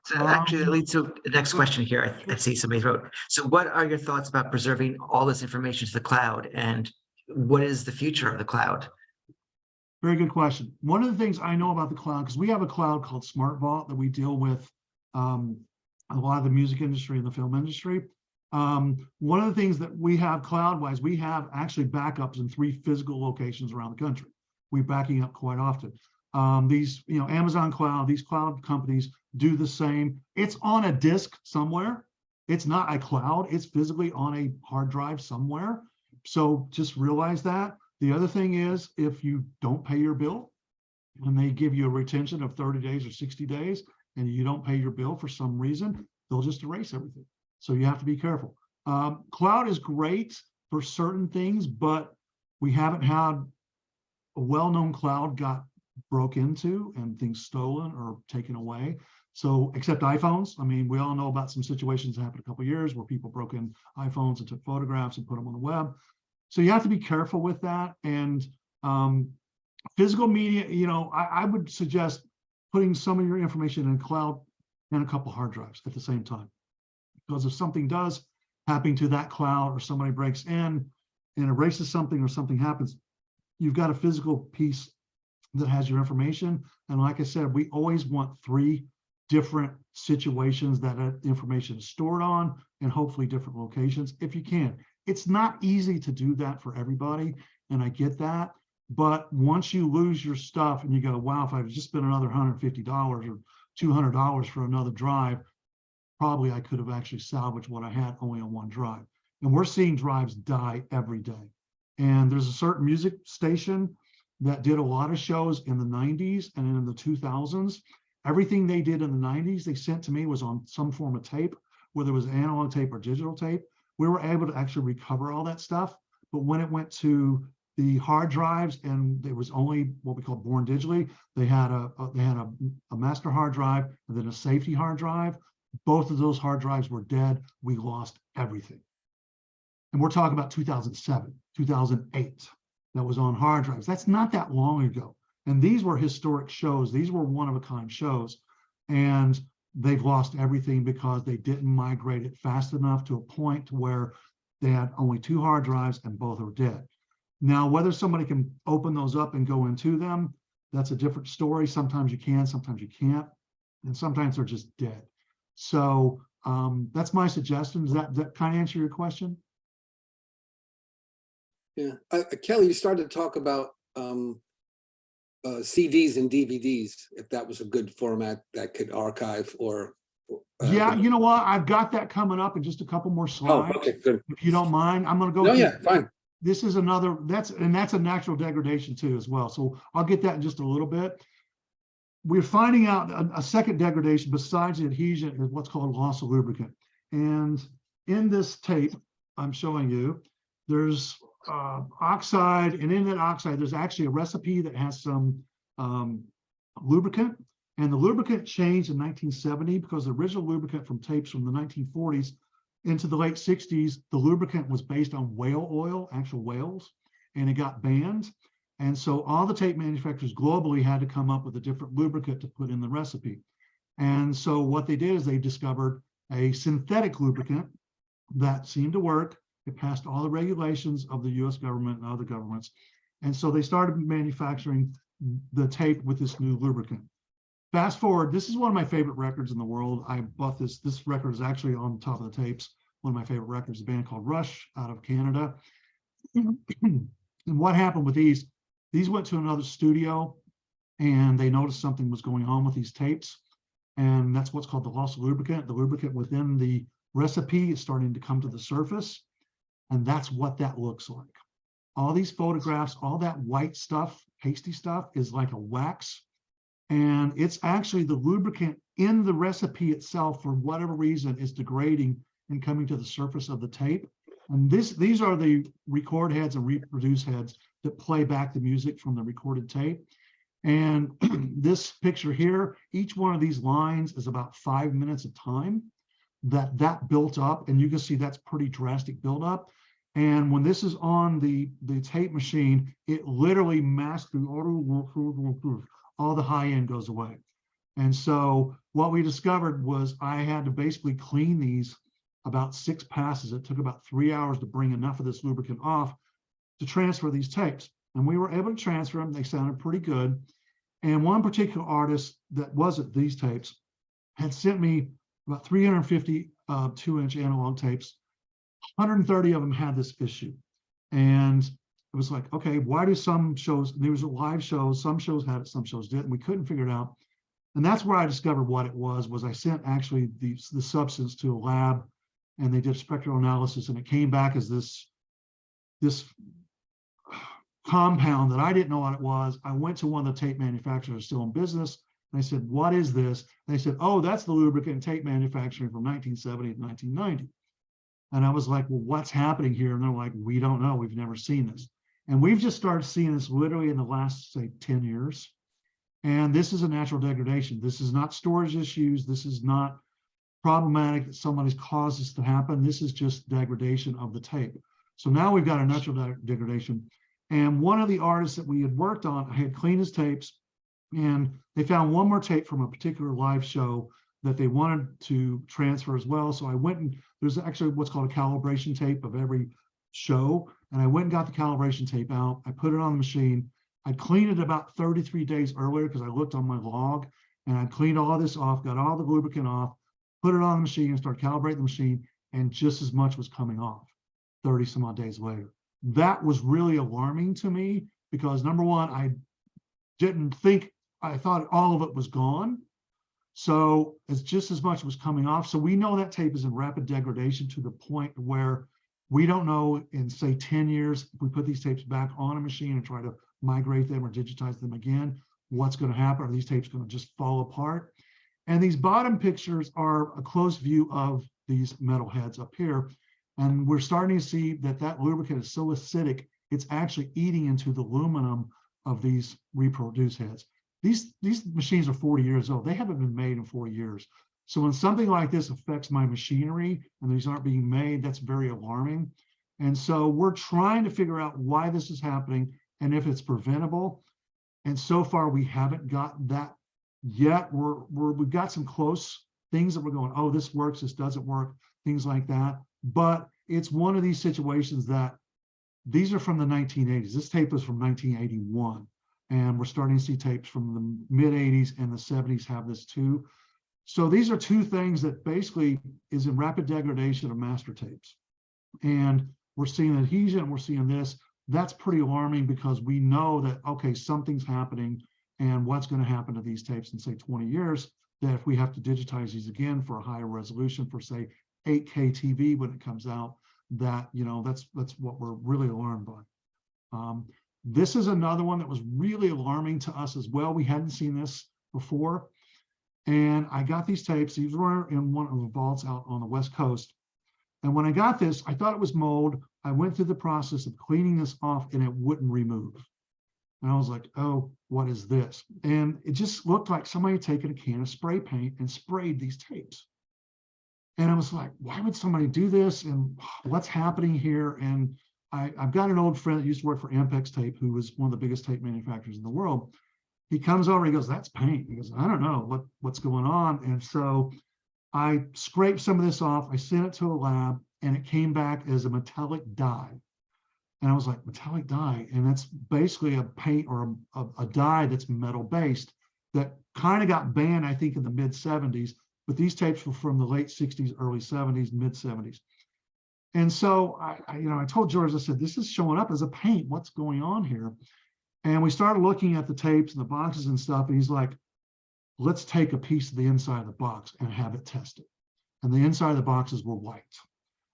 Speaker 1: So actually, that leads to the next question here. I see somebody wrote. So what are your thoughts about preserving all this information to the cloud, and what is the future of the cloud?
Speaker 3: Very good question. One of the things I know about the cloud, because we have a cloud called Smart Vault that we deal with a lot of the music industry and the film industry. One of the things that we have cloud-wise, we have actually backups in 3 physical locations around the country. We're backing up quite often. These, Amazon Cloud, these cloud companies do the same. It's on a disk somewhere. It's not a cloud. It's physically on a hard drive somewhere. So just realize that. The other thing is, if you don't pay your bill and they give you a retention of 30 days or 60 days and you don't pay your bill for some reason, they'll just erase everything. So you have to be careful. Cloud is great for certain things, but we haven't had a well-known cloud got broke into and things stolen or taken away. So except iPhones, I mean, we all know about some situations that happened a couple of years where people broke in iPhones and took photographs and put them on the web. So you have to be careful with that. And physical media, you know, I would suggest putting some of your information in cloud and a couple hard drives at the same time. Because if something does happen to that cloud or somebody breaks in and erases something or something happens, you've got a physical piece that has your information. And like I said, we always want 3 different situations that information is stored on, and hopefully different locations if you can. It's not easy to do that for everybody, and I get that. But once you lose your stuff and you go, wow, if I just spent another $150 or $200 for another drive, probably I could have actually salvaged what I had only on one drive. And we're seeing drives die every day. And there's a certain music station that did a lot of shows in the 90s and in the 2000s. Everything they did in the 90s, they sent to me was on some form of tape, whether it was analog tape or digital tape. We were able to actually recover all that stuff. But when it went to the hard drives, and there was only what we call born digitally, they had a master hard drive and then a safety hard drive. Both of those hard drives were dead. We lost everything. And we're talking about 2007, 2008, that was on hard drives. That's not that long ago. And these were historic shows. These were one-of-a-kind shows. And they've lost everything because they didn't migrate it fast enough to a point to where they had only 2 hard drives and both are dead. Now, whether somebody can open those up and go into them, that's a different story. Sometimes you can, sometimes you can't. And sometimes they're just dead. So that's my suggestion. Does that kind of answer your question?
Speaker 5: Yeah, Kelly, you started to talk about CDs and DVDs, if that was a good format that could archive or.
Speaker 3: Yeah, you know what? I've got that coming up in just a couple more
Speaker 5: Oh,
Speaker 3: slides.
Speaker 5: okay, good.
Speaker 3: If you don't mind, I'm going to go.
Speaker 5: No,
Speaker 3: through-
Speaker 5: yeah, fine.
Speaker 3: This is another, that's a natural degradation too as well. So I'll get that in just a little bit. We're finding out a second degradation besides the adhesion is what's called loss of lubricant. And in this tape I'm showing you, there's oxide, and in that oxide, there's actually a recipe that has some lubricant. And the lubricant changed in 1970 because the original lubricant from tapes from the 1940s into the late 60s, the lubricant was based on whale oil, actual whales, and it got banned. And so all the tape manufacturers globally had to come up with a different lubricant to put in the recipe. And so what they did is they discovered a synthetic lubricant that seemed to work. It passed all the regulations of the US government and other governments. And so they started manufacturing the tape with this new lubricant. Fast forward, this is one of my favorite records in the world. I bought this. This record is actually on top of the tapes. One of my favorite records, a band called Rush out of Canada. And what happened with these went to another studio and they noticed something was going on with these tapes. And that's what's called the loss of lubricant. The lubricant within the recipe is starting to come to the surface. And that's what that looks like. All these photographs, all that white stuff, pasty stuff is like a wax. And it's actually the lubricant in the recipe itself, for whatever reason, is degrading and coming to the surface of the tape. And these are the record heads and reproduce heads that play back the music from the recorded tape. And this picture here, each one of these lines is about 5 minutes of time that built up. And you can see that's pretty drastic buildup. And when this is on the tape machine, it literally masks through all the high end goes away. And so what we discovered was I had to basically clean these about 6 passes. It took about 3 hours to bring enough of this lubricant off to transfer these tapes. And we were able to transfer them. They sounded pretty good. And one particular artist that wasn't these tapes had sent me about 350 2-inch analog tapes. 130 of them had this issue. And it was like, okay, why do some shows, there was live shows, some shows had it, some shows didn't. We couldn't figure it out. And that's where I discovered what it was I sent actually the substance to a lab and they did spectral analysis and it came back as this compound that I didn't know what it was. I went to one of the tape manufacturers still in business And I said, what is this? And they said, oh, that's the lubricant tape manufacturing from 1970 to 1990. And I was like, well, what's happening here? And they're like, we don't know. We've never seen this. And we've just started seeing this literally in the last, say, 10 years. And this is a natural degradation. This is not storage issues. This is not problematic that somebody's caused this to happen. This is just degradation of the tape. So now we've got a natural degradation. And one of the artists that we had worked on, I had cleaned his tapes, and they found one more tape from a particular live show that they wanted to transfer as well. So I went and there's actually what's called a calibration tape of every show. And I went and got the calibration tape out. I put it on the machine. I cleaned it about 33 days earlier because I looked on my log, and I cleaned all this off, got all the lubricant off, put it on the machine and started calibrating the machine, and just as much was coming off 30 some odd days later. That was really alarming to me because number one, I thought all of it was gone. So it's just as much was coming off. So we know that tape is in rapid degradation to the point where we don't know in say 10 years, if we put these tapes back on a machine and try to migrate them or digitize them again, what's going to happen? Are these tapes going to just fall apart? And these bottom pictures are a close view of these metal heads up here. And we're starting to see that that lubricant is so acidic, it's actually eating into the aluminum of these reproduced heads. These machines are 40 years old. They haven't been made in 40 years. So when something like this affects my machinery and these aren't being made, that's very alarming. And so we're trying to figure out why this is happening and if it's preventable. And so far we haven't got that yet. We've got some close things that we're going, oh, this works, this doesn't work, things like that. But it's one of these situations that these are from the 1980s. This tape is from 1981. And we're starting to see tapes from the mid 80s and the 70s have this too. So these are two things that basically is in rapid degradation of master tapes. And we're seeing adhesion, we're seeing this. That's pretty alarming because we know that, okay, something's happening and what's going to happen to these tapes in say 20 years, that if we have to digitize these again for a higher resolution for say 8K TV when it comes out, that, you know, that's what we're really alarmed by. This is another one that was really alarming to us as well. We hadn't seen this before. And I got these tapes. These were in one of the vaults out on the West Coast. And when I got this, I thought it was mold. I went through the process of cleaning this off and it wouldn't remove. And I was like, oh, what is this? And it just looked like somebody had taken a can of spray paint and sprayed these tapes. And I was like, why would somebody do this? And what's happening here? And I've got an old friend that used to work for Ampex Tape, who was one of the biggest tape manufacturers in the world. He comes over, he goes, that's paint. He goes, I don't know what's going on. And so I scraped some of this off. I sent it to a lab and it came back as a metallic dye. And I was like, metallic dye? And that's basically a paint or a dye that's metal based that kind of got banned, I think, in the mid 70s. But these tapes were from the late 60s, early 70s, mid 70s. And so I told George, I said, this is showing up as a paint. What's going on here? And we started looking at the tapes and the boxes and stuff. And he's like, let's take a piece of the inside of the box and have it tested. And the inside of the boxes were white.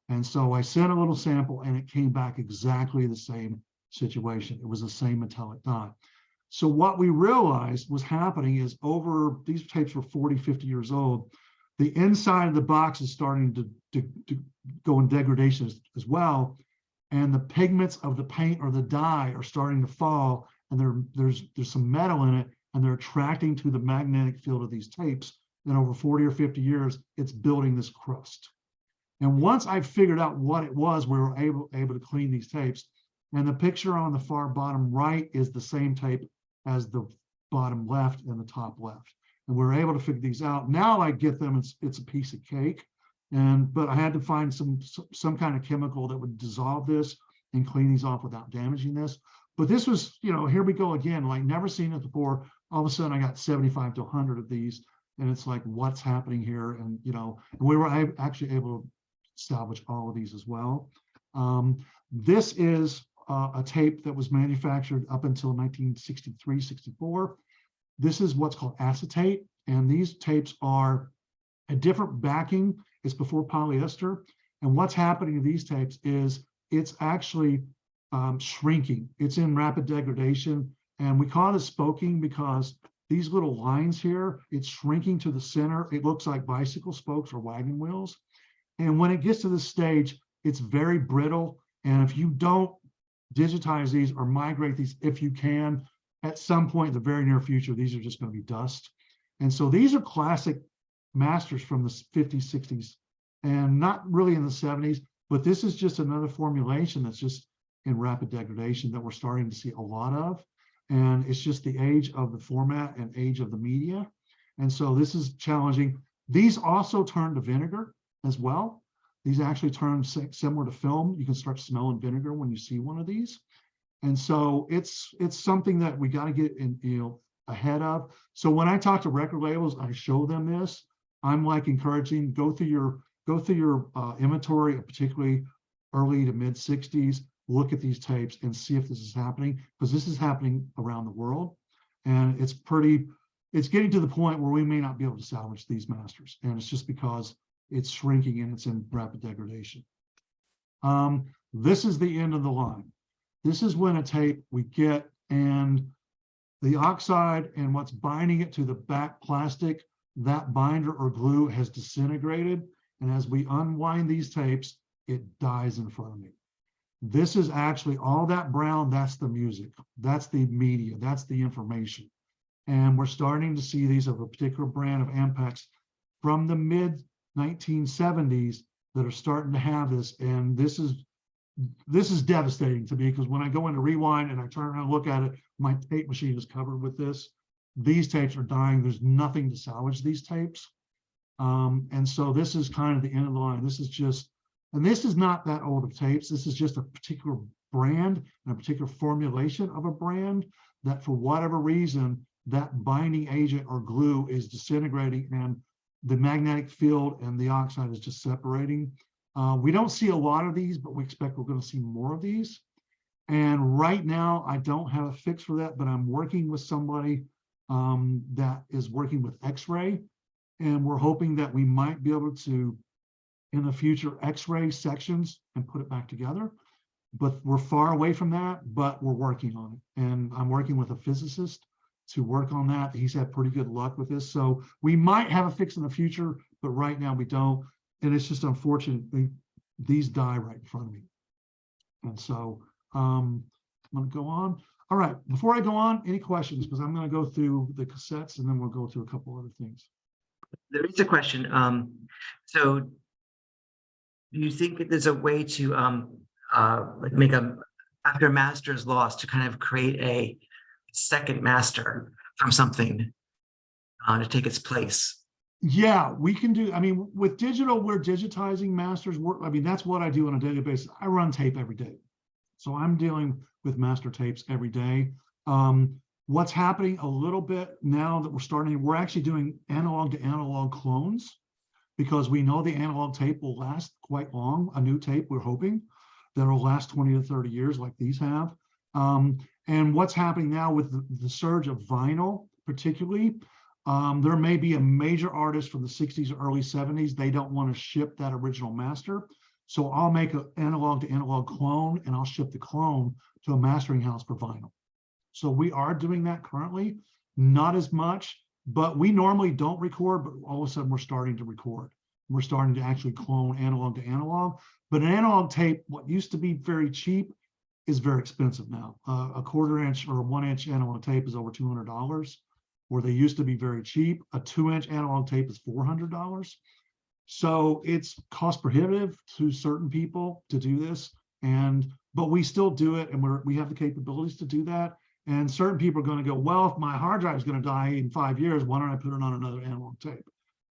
Speaker 3: And so I sent a little sample and it came back exactly the same situation. It was the same metallic dye. So what we realized was happening is over, these tapes were 40, 50 years old. The inside of the box is starting to go in degradation as well. And the pigments of the paint or the dye are starting to fall. And there's some metal in it, and they're attracting to the magnetic field of these tapes. And over 40 or 50 years, it's building this crust. And once I figured out what it was, we were able to clean these tapes. And the picture on the far bottom right is the same tape as the bottom left and the top left. And we're able to figure these out. Now I get them, it's a piece of cake. But I had to find some kind of chemical that would dissolve this and clean these off without damaging this. But this was, here we go again, like never seen it before. All of a sudden I got 75 to 100 of these. And it's like, what's happening here? And, we were actually able to salvage all of these as well. This is a tape that was manufactured up until 1963, 64. This is what's called acetate. And these tapes are a different backing. It's before polyester. And what's happening to these tapes is it's actually shrinking. It's in rapid degradation. And we call it spoking because these little lines here, it's shrinking to the center. It looks like bicycle spokes or wagon wheels. And when it gets to this stage, it's very brittle. And if you don't digitize these or migrate these, if you can, at some point in the very near future, these are just going to be dust. And so these are classic masters from the 50s, 60s, and not really in the 70s, but this is just another formulation that's just in rapid degradation that we're starting to see a lot of. And it's just the age of the format and age of the media. And so this is challenging. These also turn to vinegar as well. These actually turn similar to film. You can start smelling vinegar when you see one of these. And so it's something that we got to get in, ahead of. So when I talk to record labels, I show them this. I'm like encouraging, go through your inventory, particularly early to mid 60s, look at these tapes and see if this is happening, because this is happening around the world. And it's getting to the point where we may not be able to salvage these masters. And it's just because it's shrinking and it's in rapid degradation. This is the end of the line. This is when a tape we get, and the oxide and what's binding it to the back plastic, that binder or glue has disintegrated. And as we unwind these tapes, it dies in front of me. This is actually all that brown, that's the music, that's the media, that's the information. And we're starting to see these of a particular brand of Ampex from the mid 1970s that are starting to have this. And this is devastating to me, because when I go into rewind and I turn around and look at it, my tape machine is covered with this. These tapes are dying. There's nothing to salvage these tapes. And so this is kind of the end of the line. This is just, and this is not that old of tapes. This is just a particular brand and a particular formulation of a brand that for whatever reason, that binding agent or glue is disintegrating and the magnetic field and the oxide is just separating. We don't see a lot of these, but we expect we're going to see more of these. And right now, I don't have a fix for that, but I'm working with somebody that is working with X-ray. And we're hoping that we might be able to, in the future, X-ray sections and put it back together. But we're far away from that, but we're working on it. And I'm working with a physicist to work on that. He's had pretty good luck with this. So we might have a fix in the future, but right now we don't. And it's just unfortunate, these die right in front of me. And so I'm going to go on. All right, before I go on, any questions? Because I'm going to go through the cassettes and then we'll go through a couple other things.
Speaker 1: There is a question. So do you think that there's a way to like make after master is lost, to kind of create a second master from something to take its place?
Speaker 3: Yeah, we can do. I mean, with digital, we're digitizing masters work. I mean, that's what I do on a daily basis. I run tape every day. So I'm dealing with master tapes every day. What's happening a little bit now that we're actually doing analog to analog clones, because we know the analog tape will last quite long. A new tape, we're hoping, that will last 20 to 30 years like these have. And what's happening now with the surge of vinyl, particularly, there may be a major artist from the 60s or early 70s. They don't want to ship that original master. So I'll make an analog to analog clone and I'll ship the clone to a mastering house for vinyl. So we are doing that currently, not as much, but we normally don't record, but all of a sudden we're starting to record. We're starting to actually clone analog to analog. But an analog tape, what used to be very cheap, is very expensive now. A 1/4 inch or a 1 inch analog tape is over $200, where they used to be very cheap. A 2 inch analog tape is $400. So it's cost prohibitive to certain people to do this. But we still do it, and we have the capabilities to do that. And certain people are going to go, well, if my hard drive is going to die in 5 years, why don't I put it on another analog tape?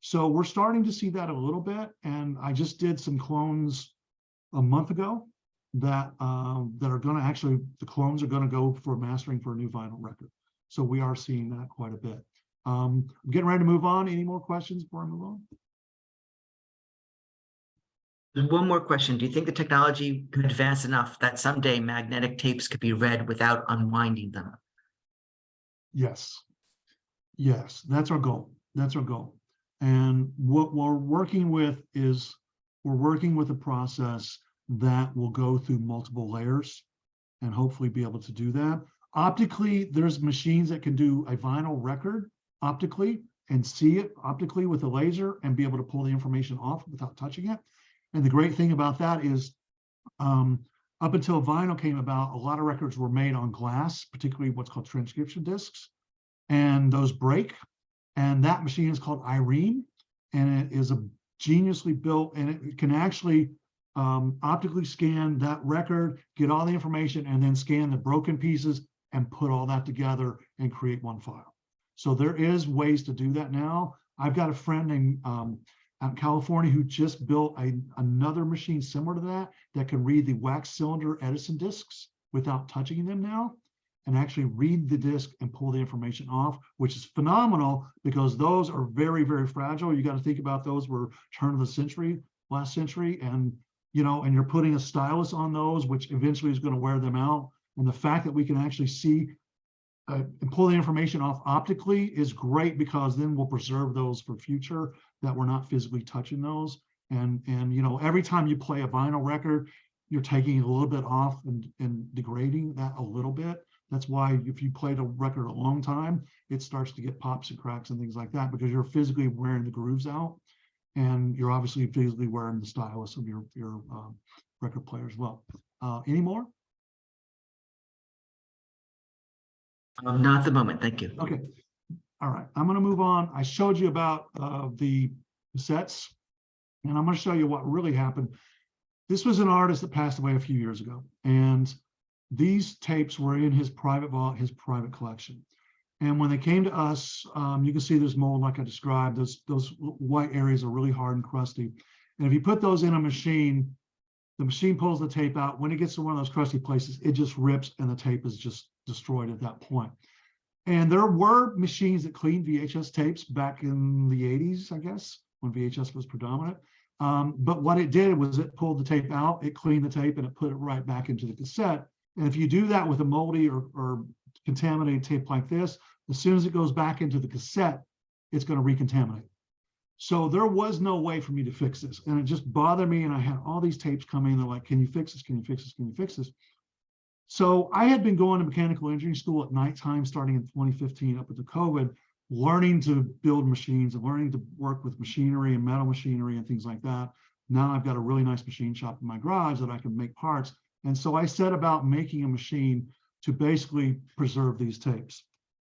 Speaker 3: So we're starting to see that a little bit. And I just did some clones a month ago that are going to actually, the clones are going to go for mastering for a new vinyl record. So we are seeing that quite a bit. I'm getting ready to move on. Any more questions before I move on?
Speaker 1: There's one more question. Do you think the technology could advance enough that someday magnetic tapes could be read without unwinding them?
Speaker 3: Yes. Yes, that's our goal. That's our goal. And what we're working with is we're working with a process that will go through multiple layers and hopefully be able to do that. Optically, there's machines that can do a vinyl record optically and see it optically with a laser and be able to pull the information off without touching it. And the great thing about that is, up until vinyl came about, a lot of records were made on glass, particularly what's called transcription discs, and those break. And that machine is called Irene, and it is a geniusly built, and it can actually optically scan that record, get all the information, and then scan the broken pieces and put all that together and create one file. So there is ways to do that now. I've got a friend named out in California who just built another machine similar to that can read the wax cylinder Edison discs without touching them now, and actually read the disc and pull the information off, which is phenomenal because those are very, very fragile. You got to think about those were turn of the century, last century, and and you're putting a stylus on those, which eventually is going to wear them out. And the fact that we can actually see and pull the information off optically is great, because then we'll preserve those for future, that we're not physically touching those. And every time you play a vinyl record, you're taking a little bit off and degrading that a little bit. That's why if you played a record a long time, it starts to get pops and cracks and things like that, because you're physically wearing the grooves out, and you're obviously physically wearing the stylus of your record player as well. Any more?
Speaker 1: Not at the moment, thank you.
Speaker 3: Okay. All right, I'm going to move on. I showed you about the cassettes, and I'm going to show you what really happened. This was an artist that passed away a few years ago, and these tapes were in his private vault, his private collection. And when they came to us, you can see there's mold like I described. Those white areas are really hard and crusty. And if you put those in a machine, the machine pulls the tape out. When it gets to one of those crusty places, it just rips and the tape is just destroyed at that point. And there were machines that cleaned VHS tapes back in the 80s, I guess, when VHS was predominant. But what it did was it pulled the tape out, it cleaned the tape, and it put it right back into the cassette. And if you do that with a moldy or contaminated tape like this, as soon as it goes back into the cassette, it's going to recontaminate. So there was no way for me to fix this. And it just bothered me. And I had all these tapes coming. They're like, can you fix this? Can you fix this? Can you fix this? So I had been going to mechanical engineering school at nighttime starting in 2015 up into COVID, learning to build machines and learning to work with machinery and metal machinery and things like that. Now I've got a really nice machine shop in my garage that I can make parts. And so I set about making a machine to basically preserve these tapes.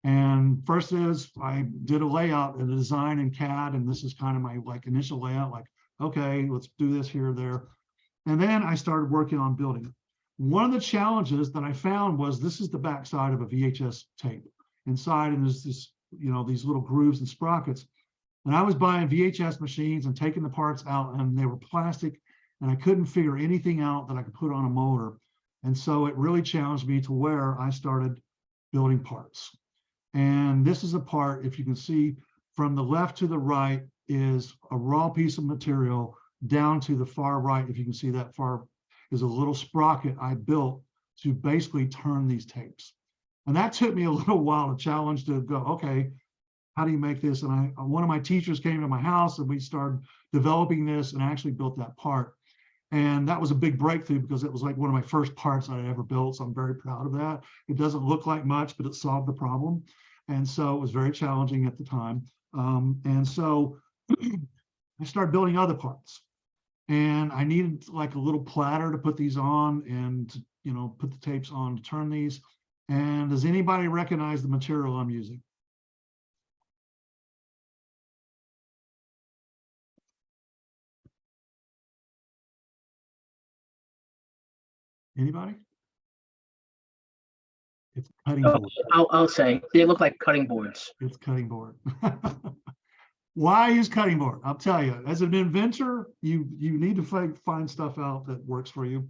Speaker 3: And first is I did a layout and a design in CAD, and this is kind of my initial layout, like, okay, let's do this here or there. And then I started working on building it. One of the challenges that I found was this is the backside of a VHS tape. Inside, and there's this, these little grooves and sprockets. And I was buying VHS machines and taking the parts out, and they were plastic, and I couldn't figure anything out that I could put on a motor. And so it really challenged me to where I started building parts. And this is a part, if you can see from the left to the right is a raw piece of material, down to the far right, if you can see that far, is a little sprocket I built to basically turn these tapes. And that took me a little while to challenge to go, okay, how do you make this? And one of my teachers came to my house and we started developing this and actually built that part. And that was a big breakthrough because it was like one of my first parts I ever built. So I'm very proud of that. It doesn't look like much, but it solved the problem. And so it was very challenging at the time. And so I started building other parts. And I needed like a little platter to put these on and, put the tapes on to turn these. And does anybody recognize the material I'm using? Anybody? It's cutting board.
Speaker 6: I'll say they look like cutting boards.
Speaker 3: It's cutting board. Why use cutting board? I'll tell you, as an inventor, you need to find stuff out that works for you.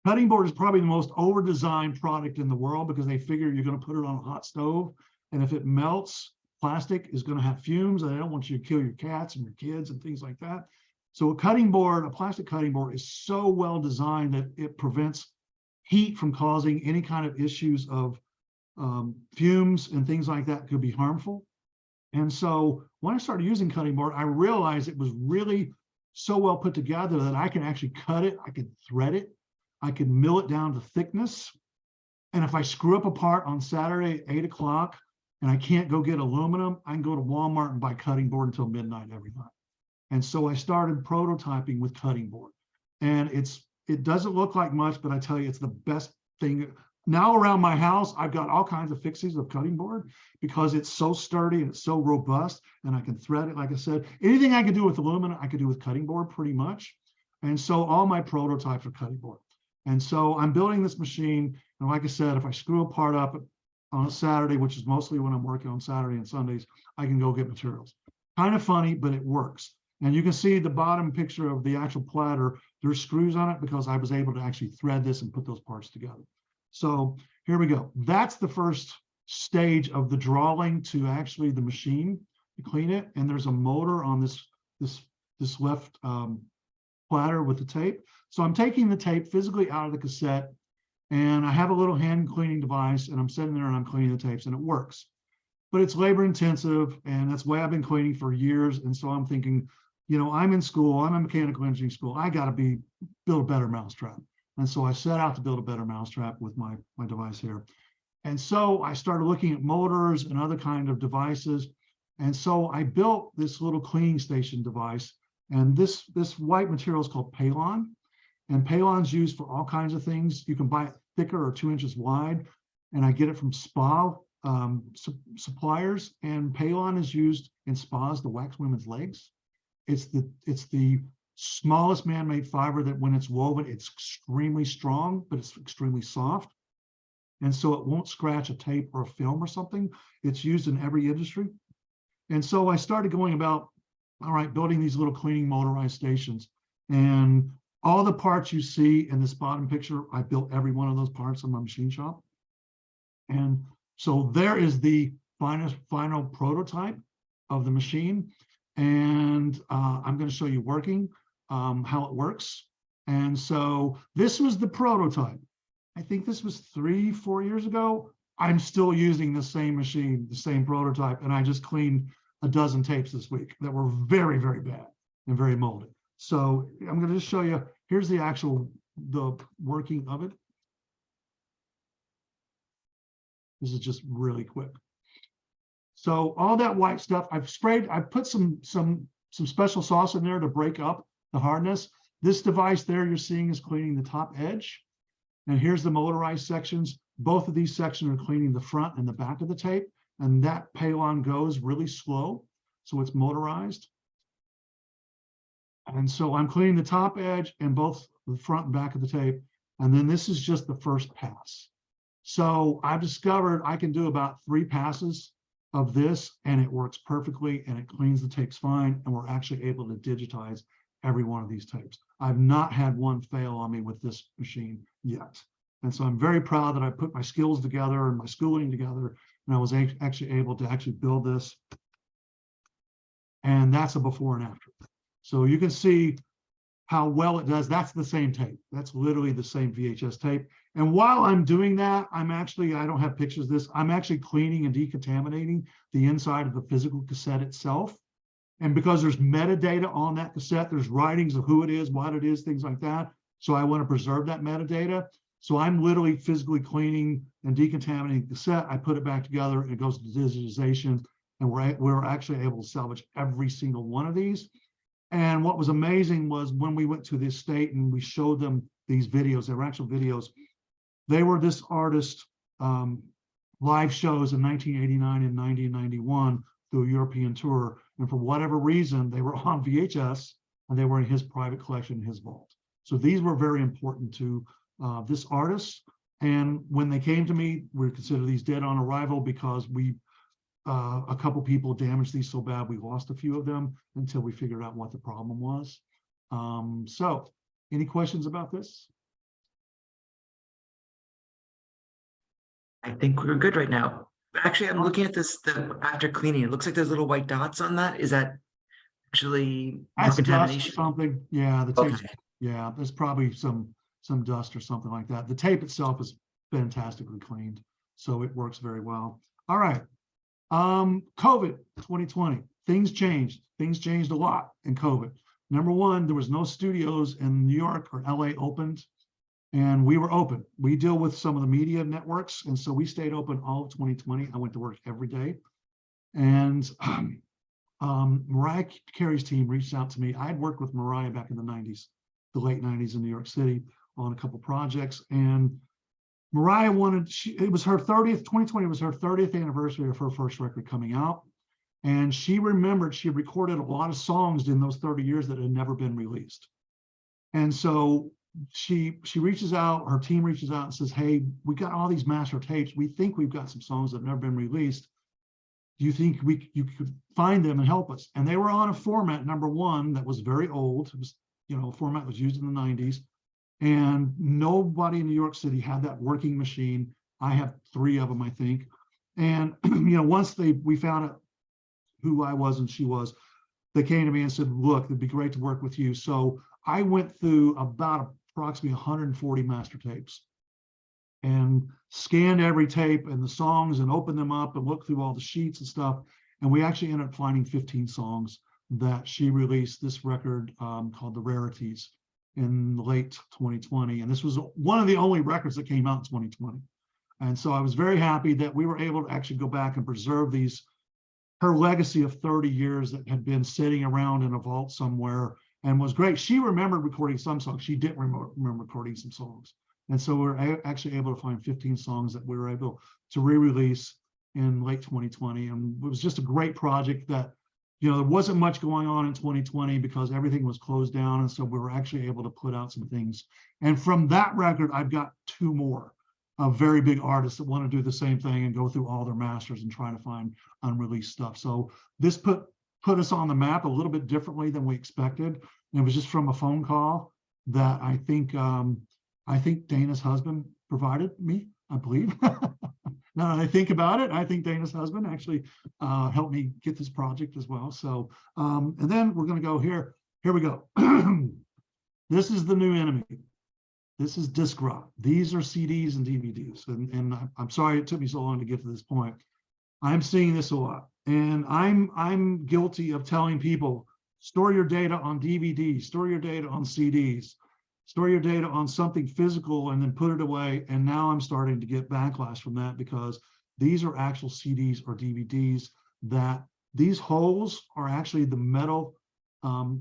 Speaker 3: Cutting board is probably the most over-designed product in the world because they figure you're going to put it on a hot stove, and if it melts, plastic is going to have fumes, and they don't want you to kill your cats and your kids and things like that. So a plastic cutting board is so well designed that it prevents heat from causing any kind of issues of fumes and things like that could be harmful. And so when I started using cutting board, I realized it was really so well put together that I can actually cut it, I could thread it, I could mill it down to thickness, And if I screw up a part on Saturday at 8 o'clock and I can't go get aluminum, I can go to Walmart and buy cutting board until midnight every night. And so I started prototyping with cutting board. And it doesn't look like much, but I tell you, it's the best thing. Now around my house, I've got all kinds of fixings of cutting board because it's so sturdy and it's so robust, and I can thread it. Like I said, anything I could do with aluminum, I could do with cutting board pretty much. And so all my prototypes are cutting board. And so I'm building this machine. And like I said, if I screw a part up on a Saturday, which is mostly when I'm working on Saturday and Sundays, I can go get materials. Kind of funny, but it works. And you can see the bottom picture of the actual platter. There's screws on it because I was able to actually thread this and put those parts together. So here we go. That's the first stage of the drawing to actually the machine to clean it. And there's a motor on this left platter with the tape. So I'm taking the tape physically out of the cassette, and I have a little hand cleaning device, and I'm sitting there and I'm cleaning the tapes, and it works. But it's labor intensive, and that's why I've been cleaning for years. And so I'm thinking, you know, I'm in school, I'm in mechanical engineering school, I got to build a better mousetrap. And so I set out to build a better mousetrap with my device here. And so I started looking at motors and other kind of devices. And so I built this little cleaning station device. And this white material is called Palon. And Palon's used for all kinds of things. You can buy it thicker or 2 inches wide. And I get it from spa suppliers. And Palon is used in spas to wax women's legs. It's the smallest man-made fiber that when it's woven, it's extremely strong, but it's extremely soft. And so it won't scratch a tape or a film or something. It's used in every industry. And so I started going about, all right, building these little cleaning motorized stations. And all the parts you see in this bottom picture, I built every one of those parts in my machine shop. And so there is the final prototype of the machine. And I'm going to show you working, how it works. And so this was the prototype. I think this was 3-4 years ago. I'm still using the same machine, the same prototype, and I just cleaned a dozen tapes this week that were very, very bad and very moldy. So I'm going to just show you, here's the working of it. This is just really quick. So all that white stuff, I've put some special sauce in there to break up the hardness. This device there you're seeing is cleaning the top edge. And here's the motorized sections. Both of these sections are cleaning the front and the back of the tape. And that Palon goes really slow, so it's motorized. And so I'm cleaning the top edge and both the front and back of the tape. And then this is just the first pass. So I've discovered I can do about 3 passes of this, and it works perfectly, and it cleans the tapes fine, and we're actually able to digitize every one of these tapes. I've not had one fail on me with this machine yet. And so I'm very proud that I put my skills together and my schooling together, and I was actually able to build this. And that's a before and after. So you can see how well it does. That's the same tape. That's literally the same VHS tape. And while I'm doing that, I don't have pictures of this, I'm actually cleaning and decontaminating the inside of the physical cassette itself. And because there's metadata on that cassette, there's writings of who it is, what it is, things like that. So I want to preserve that metadata. So I'm literally physically cleaning and decontaminating the cassette. I put it back together, and it goes to digitization. And we're actually able to salvage every single one of these. And what was amazing was when we went to the estate and we showed them these videos, they were actual videos. They were this artist live shows in 1989 and 1991 through a European tour. And for whatever reason, they were on VHS and they were in his private collection, his vault. So these were very important to this artist. And when they came to me, we consider these dead on arrival because a couple people damaged these so bad we lost a few of them until we figured out what the problem was. So any questions about this?
Speaker 1: I think we're good right now. But actually, I'm looking at this after cleaning. It looks like there's little white dots on that. Is that actually more
Speaker 3: That's dust or
Speaker 1: contamination?
Speaker 3: something. Yeah, the tape.
Speaker 1: Okay.
Speaker 3: Yeah, there's probably some dust or something like that. The tape itself is fantastically cleaned, so it works very well. All right. COVID 2020, things changed. Things changed a lot in COVID. Number one, there was no studios in New York or LA opened. And we were open. We deal with some of the media networks. And so we stayed open all of 2020. I went to work every day. And Mariah Carey's team reached out to me. I had worked with Mariah back in the 90s, the late 90s in New York City on a couple projects. And Mariah wanted, it was her 30th, 2020 was her 30th anniversary of her first record coming out. And she remembered she had recorded a lot of songs in those 30 years that had never been released. And so she reaches out, her team reaches out and says, hey, we got all these master tapes. We think we've got some songs that have never been released. Do you think you could find them and help us? And they were on a format, number one, that was very old. It was, a format that was used in the 90s. And nobody in New York City had that working machine. I have 3 of them, I think. And, once we found out who I was and she was, they came to me and said, look, it'd be great to work with you. So I went through about approximately 140 master tapes and scanned every tape and the songs and opened them up and looked through all the sheets and stuff. And we actually ended up finding 15 songs that she released this record called The Rarities in late 2020. And this was one of the only records that came out in 2020. And so I was very happy that we were able to actually go back and preserve her legacy of 30 years that had been sitting around in a vault somewhere and was great. She remembered recording some songs. She didn't remember recording some songs. And so we're actually able to find 15 songs that we were able to re-release in late 2020. And it was just a great project that, there wasn't much going on in 2020 because everything was closed down. And so we were actually able to put out some things. And from that record, I've got 2 more of very big artists that want to do the same thing and go through all their masters and try to find unreleased stuff. So this put us on the map a little bit differently than we expected. And it was just from a phone call that I think Dana's husband provided me, I believe. Now that I think about it, I think Dana's husband actually helped me get this project as well. So, and then we're going to go here. Here we go. This is the new enemy. This is disc rock. These are CDs and DVDs. And I'm sorry it took me so long to get to this point. I'm seeing this a lot. And I'm guilty of telling people, store your data on DVDs, store your data on CDs, store your data on something physical and then put it away. And now I'm starting to get backlash from that because these are actual CDs or DVDs that these holes are actually the metal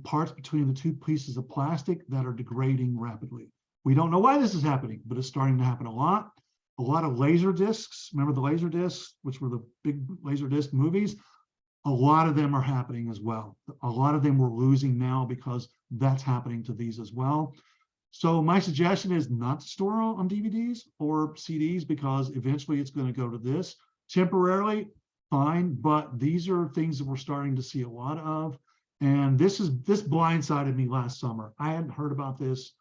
Speaker 3: parts between the 2 pieces of plastic that are degrading rapidly. We don't know why this is happening, but it's starting to happen a lot. A lot of laser discs, remember the laser discs, which were the big laser disc movies? A lot of them are happening as well. A lot of them we're losing now because that's happening to these as well. So my suggestion is not to store on DVDs or CDs because eventually it's going to go to this. Temporarily, fine, but these are things that we're starting to see a lot of. And this blindsided me last summer. I hadn't heard about this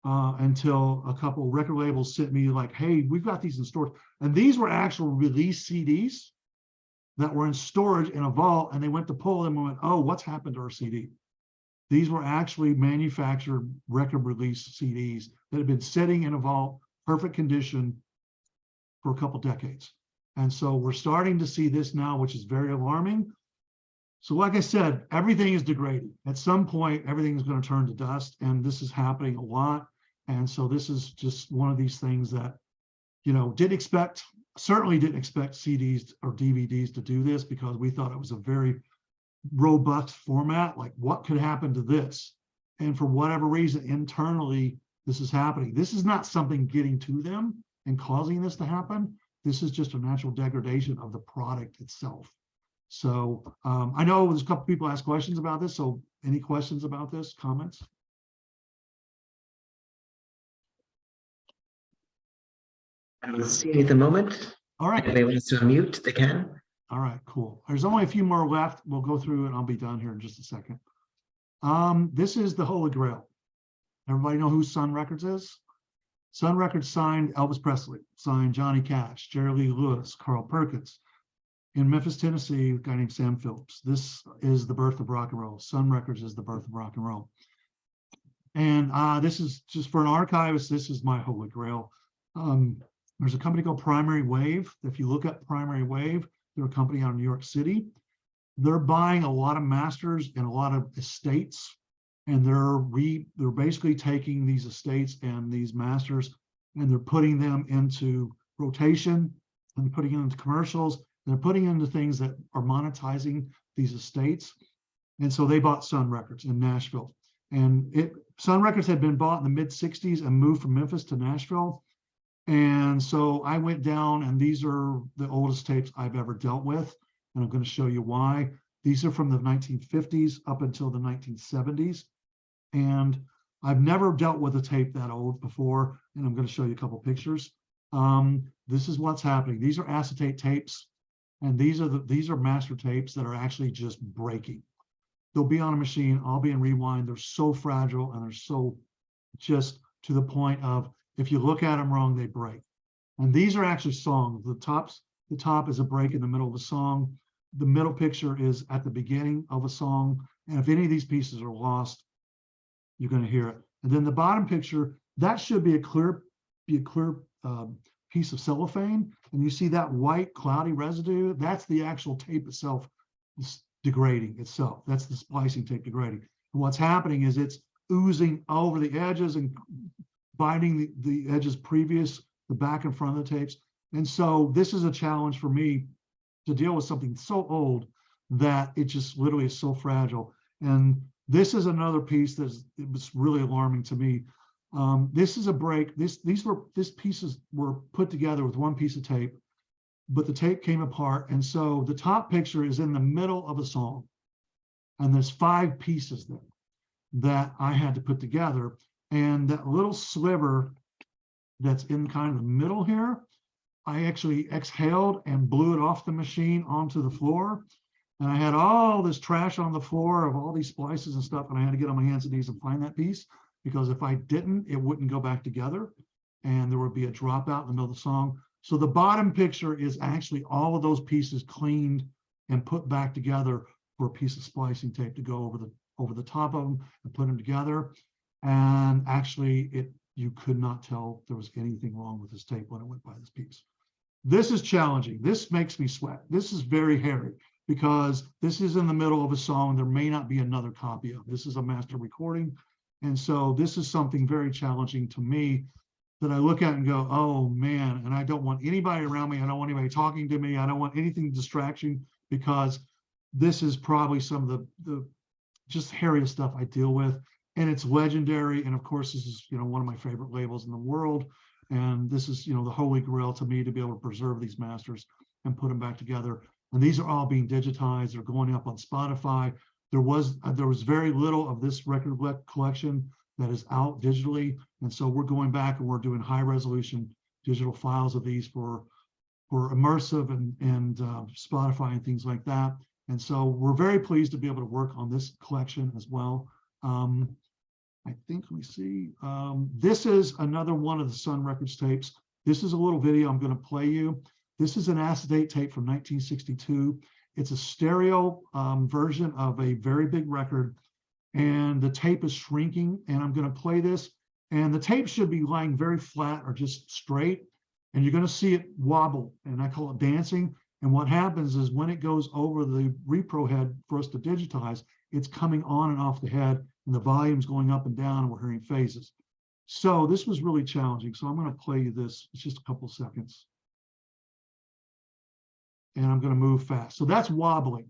Speaker 3: until a couple of record labels sent me like, hey, we've got these in storage. And these were actual release CDs that were in storage in a vault, and they went to pull them and went, oh, what's happened to our CD? These were actually manufactured record release CDs that had been sitting in a vault, perfect condition for a couple decades. And so we're starting to see this now, which is very alarming. So like I said, everything is degrading. At some point, everything is going to turn to dust, and this is happening a lot. And so this is just one of these things that, certainly didn't expect CDs or DVDs to do this because we thought it was a very robust format. Like, what could happen to this? And for whatever reason, internally, this is happening. This is not something getting to them and causing this to happen. This is just a natural degradation of the product itself. So I know there's a couple people ask questions about this. So any questions about this, comments?
Speaker 1: I don't see any at the moment.
Speaker 3: All right.
Speaker 1: If anybody wants to unmute, they can.
Speaker 3: All right, cool. There's only a few more left. We'll go through and I'll be done here in just a second. This is the Holy Grail. Everybody know who Sun Records is? Sun Records signed Elvis Presley, signed Johnny Cash, Jerry Lee Lewis, Carl Perkins. In Memphis, Tennessee, a guy named Sam Phillips. This is the birth of rock and roll. Sun Records is the birth of rock and roll. And this is just for an archivist, this is my Holy Grail. There's a company called Primary Wave. If you look at Primary Wave, they're a company out of New York City. They're buying a lot of masters and a lot of estates and they're basically taking these estates and these masters, and they're putting them into rotation and putting them into commercials, and they're putting into things that are monetizing these estates. And so they bought Sun Records in Nashville, and Sun Records had been bought in the mid 60s and moved from Memphis to Nashville. And so I went down, and these are the oldest tapes I've ever dealt with, and I'm going to show you why. These are from the 1950s up until the 1970s. And I've never dealt with a tape that old before, and I'm going to show you a couple pictures. This is what's happening. These are acetate tapes, and these are master tapes that are actually just breaking. They'll be on a machine, I'll be in rewind. They're so fragile, and they're so just to the point of, if you look at them wrong, they break. And these are actually songs. The top is a break in the middle of a song. The middle picture is at the beginning of a song. And if any of these pieces are lost, you're going to hear it. And then the bottom picture, that should be a clear piece of cellophane. And you see that white cloudy residue, that's the actual tape itself degrading itself. That's the splicing tape degrading. And what's happening is it's oozing over the edges and binding the edges previous, the back and front of the tapes. And so this is a challenge for me to deal with something so old that it just literally is so fragile. And this is another piece it was really alarming to me. This is a break. These pieces were put together with one piece of tape, but the tape came apart. And so the top picture is in the middle of a song, and there's 5 pieces there that I had to put together. And that little sliver that's in kind of the middle here, I actually exhaled and blew it off the machine onto the floor. And I had all this trash on the floor of all these splices and stuff, and I had to get on my hands and knees and find that piece, because if I didn't, it wouldn't go back together, and there would be a dropout in the middle of the song. So the bottom picture is actually all of those pieces cleaned and put back together for a piece of splicing tape to go over the top of them and put them together. And actually, you could not tell there was anything wrong with this tape when it went by this piece. This is challenging. This makes me sweat. This is very hairy, because this is in the middle of a song there may not be another copy of. This is a master recording. And so this is something very challenging to me that I look at and go, oh man, and I don't want anybody around me. I don't want anybody talking to me. I don't want anything distraction, because this is probably some of the just hairiest stuff I deal with. And it's legendary. And of course, this is, one of my favorite labels in the world. And this is, the holy grail to me, to be able to preserve these masters and put them back together. And these are all being digitized. They're going up on Spotify. There was very little of this record collection that is out digitally. And so we're going back and we're doing high resolution digital files of these for immersive and Spotify and things like that. And so we're very pleased to be able to work on this collection as well. I think, let me see. This is another one of the Sun Records tapes. This is a little video I'm going to play you. This is an acetate tape from 1962. It's a stereo version of a very big record, and the tape is shrinking, and I'm going to play this, and the tape should be lying very flat or just straight, and you're going to see it wobble, and I call it dancing. And what happens is when it goes over the repro head for us to digitize, it's coming on and off the head, and the volume's going up and down, and we're hearing phases. So this was really challenging. So I'm going to play you this. It's just a couple of seconds. And I'm going to move fast. So that's wobbling.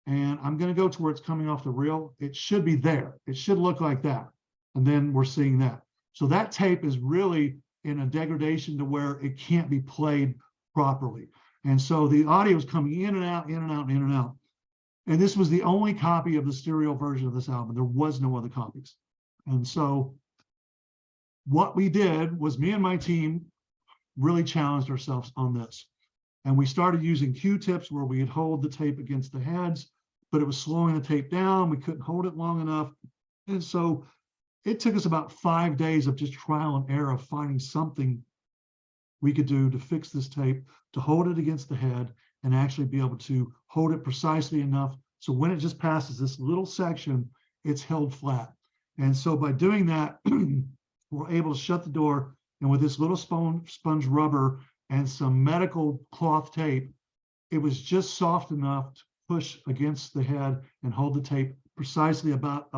Speaker 3: And I'm going to go to where it's coming off the reel. It should be there. It should look like that. And then we're seeing that. So that tape is really in a degradation to where it can't be played properly. And so the audio is coming in and out, in and out, in and out. And this was the only copy of the stereo version of this album. There was no other copies. And so what we did was, me and my team really challenged ourselves on this. And we started using Q-tips where we'd hold the tape against the heads, but it was slowing the tape down. We couldn't hold it long enough. And so it took us about 5 days of just trial and error of finding something we could do to fix this tape, to hold it against the head and actually be able to hold it precisely enough so when it just passes this little section, it's held flat. And so by doing that, we're able to shut the door, and with this little sponge rubber and some medical cloth tape, it was just soft enough to push against the head and hold the tape precisely about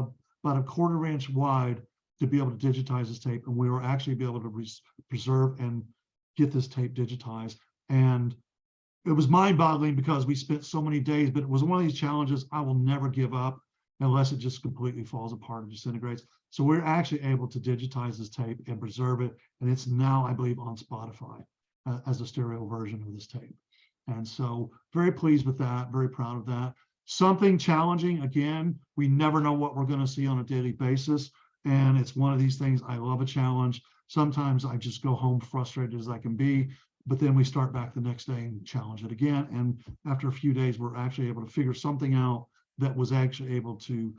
Speaker 3: about a 1/4 inch wide to be able to digitize this tape. And we were actually be able to preserve and get this tape digitized. And it was mind-boggling because we spent so many days, but it was one of these challenges I will never give up unless it just completely falls apart and disintegrates. So we're actually able to digitize this tape and preserve it. And it's now, I believe, on Spotify as a stereo version of this tape. And so very pleased with that, very proud of that. Something challenging, again, we never know what we're going to see on a daily basis. And it's one of these things, I love a challenge. Sometimes I just go home frustrated as I can be, but then we start back the next day and challenge it again. And after a few days, we're actually able to figure something out that was actually able to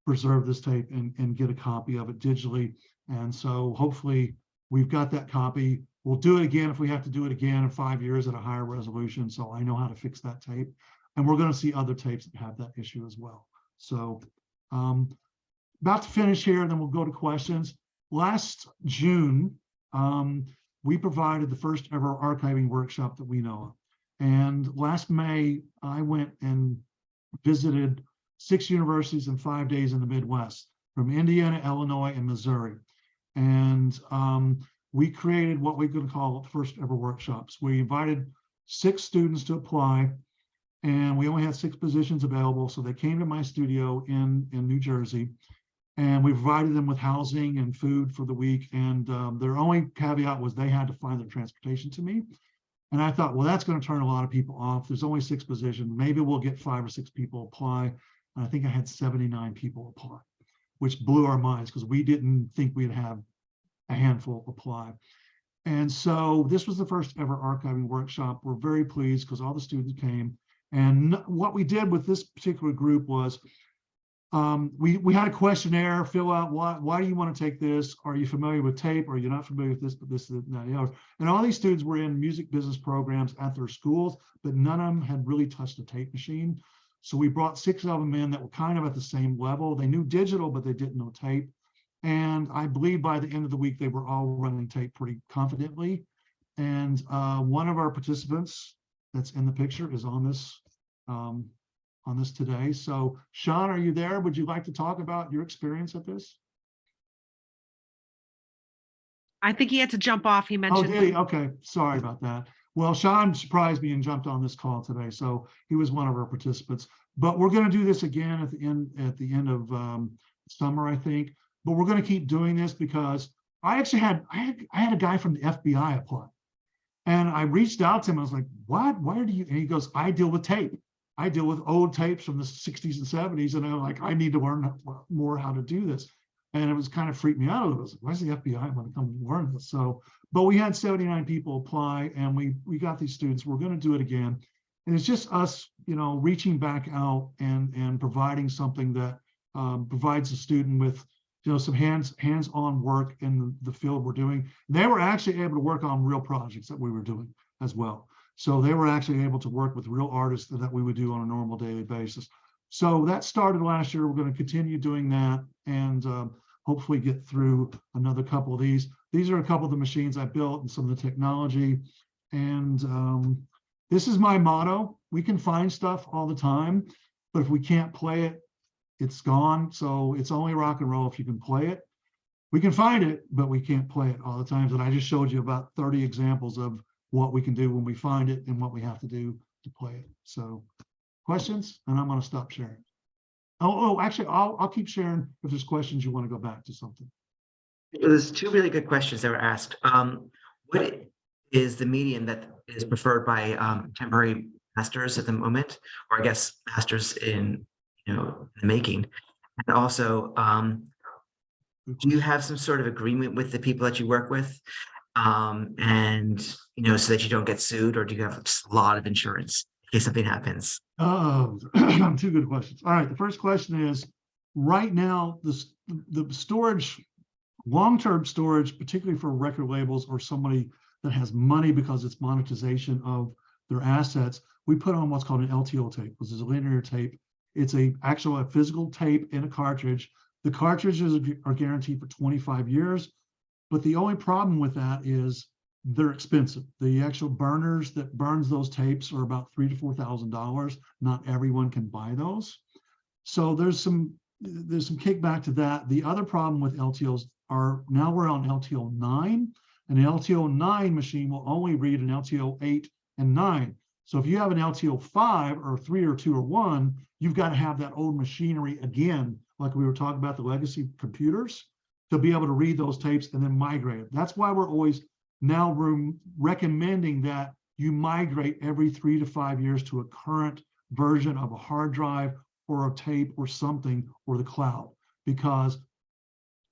Speaker 3: preserve this tape and get a copy of it digitally. And so hopefully we've got that copy. We'll do it again if we have to do it again in 5 years at a higher resolution. So I know how to fix that tape. And we're going to see other tapes that have that issue as well. So about to finish here, and then we'll go to questions. Last June, we provided the first ever archiving workshop that we know of. And last May, I went and visited 6 universities in 5 days in the Midwest, from Indiana, Illinois, and Missouri. And we created what we could call the first ever workshops. We invited 6 students to apply, and we only had 6 positions available. So they came to my studio in New Jersey, and we provided them with housing and food for the week. And their only caveat was they had to find their transportation to me. And I thought, well, that's going to turn a lot of people off. There's only 6 positions. Maybe we'll get 5 or 6 people apply. And I think I had 79 people apply, which blew our minds because we didn't think we'd have a handful apply. And so this was the first ever archiving workshop. We're very pleased because all the students came. And what we did with this particular group was we had a questionnaire, fill out why do you want to take this? Are you familiar with tape? Are you not familiar with this, but this, that, and the other? And all these students were in music business programs at their schools, but none of them had really touched a tape machine. So we brought 6 of them in that were kind of at the same level. They knew digital, but they didn't know tape. And I believe by the end of the week, they were all running tape pretty confidently. And one of our participants that's in the picture is on this today. So Sean, are you there? Would you like to talk about your experience at this?
Speaker 2: I think he had to jump off. He
Speaker 3: Oh,
Speaker 2: mentioned.
Speaker 3: did he? Okay, sorry about that. Well, Sean surprised me and jumped on this call today, so he was one of our participants. But we're going to do this again at the end of summer, I think. But we're going to keep doing this because I actually had a guy from the FBI apply, and I reached out to him. I was like, "What? Why do you?" And he goes, "I deal with tape. I deal with old tapes from the 60s and 70s, and I'm like, I need to learn more how to do this." And it was kind of freaked me out a little bit. I was like, why's the FBI want to come learn this? So, but we had 79 people apply, and we got these students. We're going to do it again. And it's just us, reaching back out and providing something that provides the student with, some hands-on work in the field we're doing. They were actually able to work on real projects that we were doing as well. So they were actually able to work with real artists that we would do on a normal daily basis. So that started last year. We're going to continue doing that and hopefully get through another couple of these. These are a couple of the machines I built and some of the technology. And this is my motto. We can find stuff all the time, but if we can't play it, it's gone. So it's only rock and roll if you can play it. We can find it, but we can't play it all the time. And I just showed you about 30 examples of what we can do when we find it and what we have to do to play it. So questions, and I'm going to stop sharing. Oh, actually, I'll keep sharing if there's questions you want to go back to something.
Speaker 1: There's 2 really good questions that were asked. What is the medium that is preferred by temporary masters at the moment, or I guess masters in the making? And also, do you have some sort of agreement with the people that you work with? And so that you don't get sued, or do you have just a lot of insurance in case something happens?
Speaker 3: Oh, 2 good questions. All right, the first question is, right now, the storage, long-term storage, particularly for record labels or somebody that has money because it's monetization of their assets, we put on what's called an LTO tape, which is a linear tape. It's a physical tape in a cartridge. The cartridges are guaranteed for 25 years. But the only problem with that is they're expensive. The actual burners that burns those tapes are about $3,000 to $4,000. Not everyone can buy those. So there's some there's some kickback to that. The other problem with LTOs are now we're on LTO 9, and an LTO 9 machine will only read an LTO 8 and 9. So if you have an LTO 5 or 3 or 2 or 1, you've got to have that old machinery again, like we were talking about the legacy computers, to be able to read those tapes and then migrate it. That's why we're always now recommending that you migrate every 3 to 5 years to a current version of a hard drive or a tape or something, or the cloud, because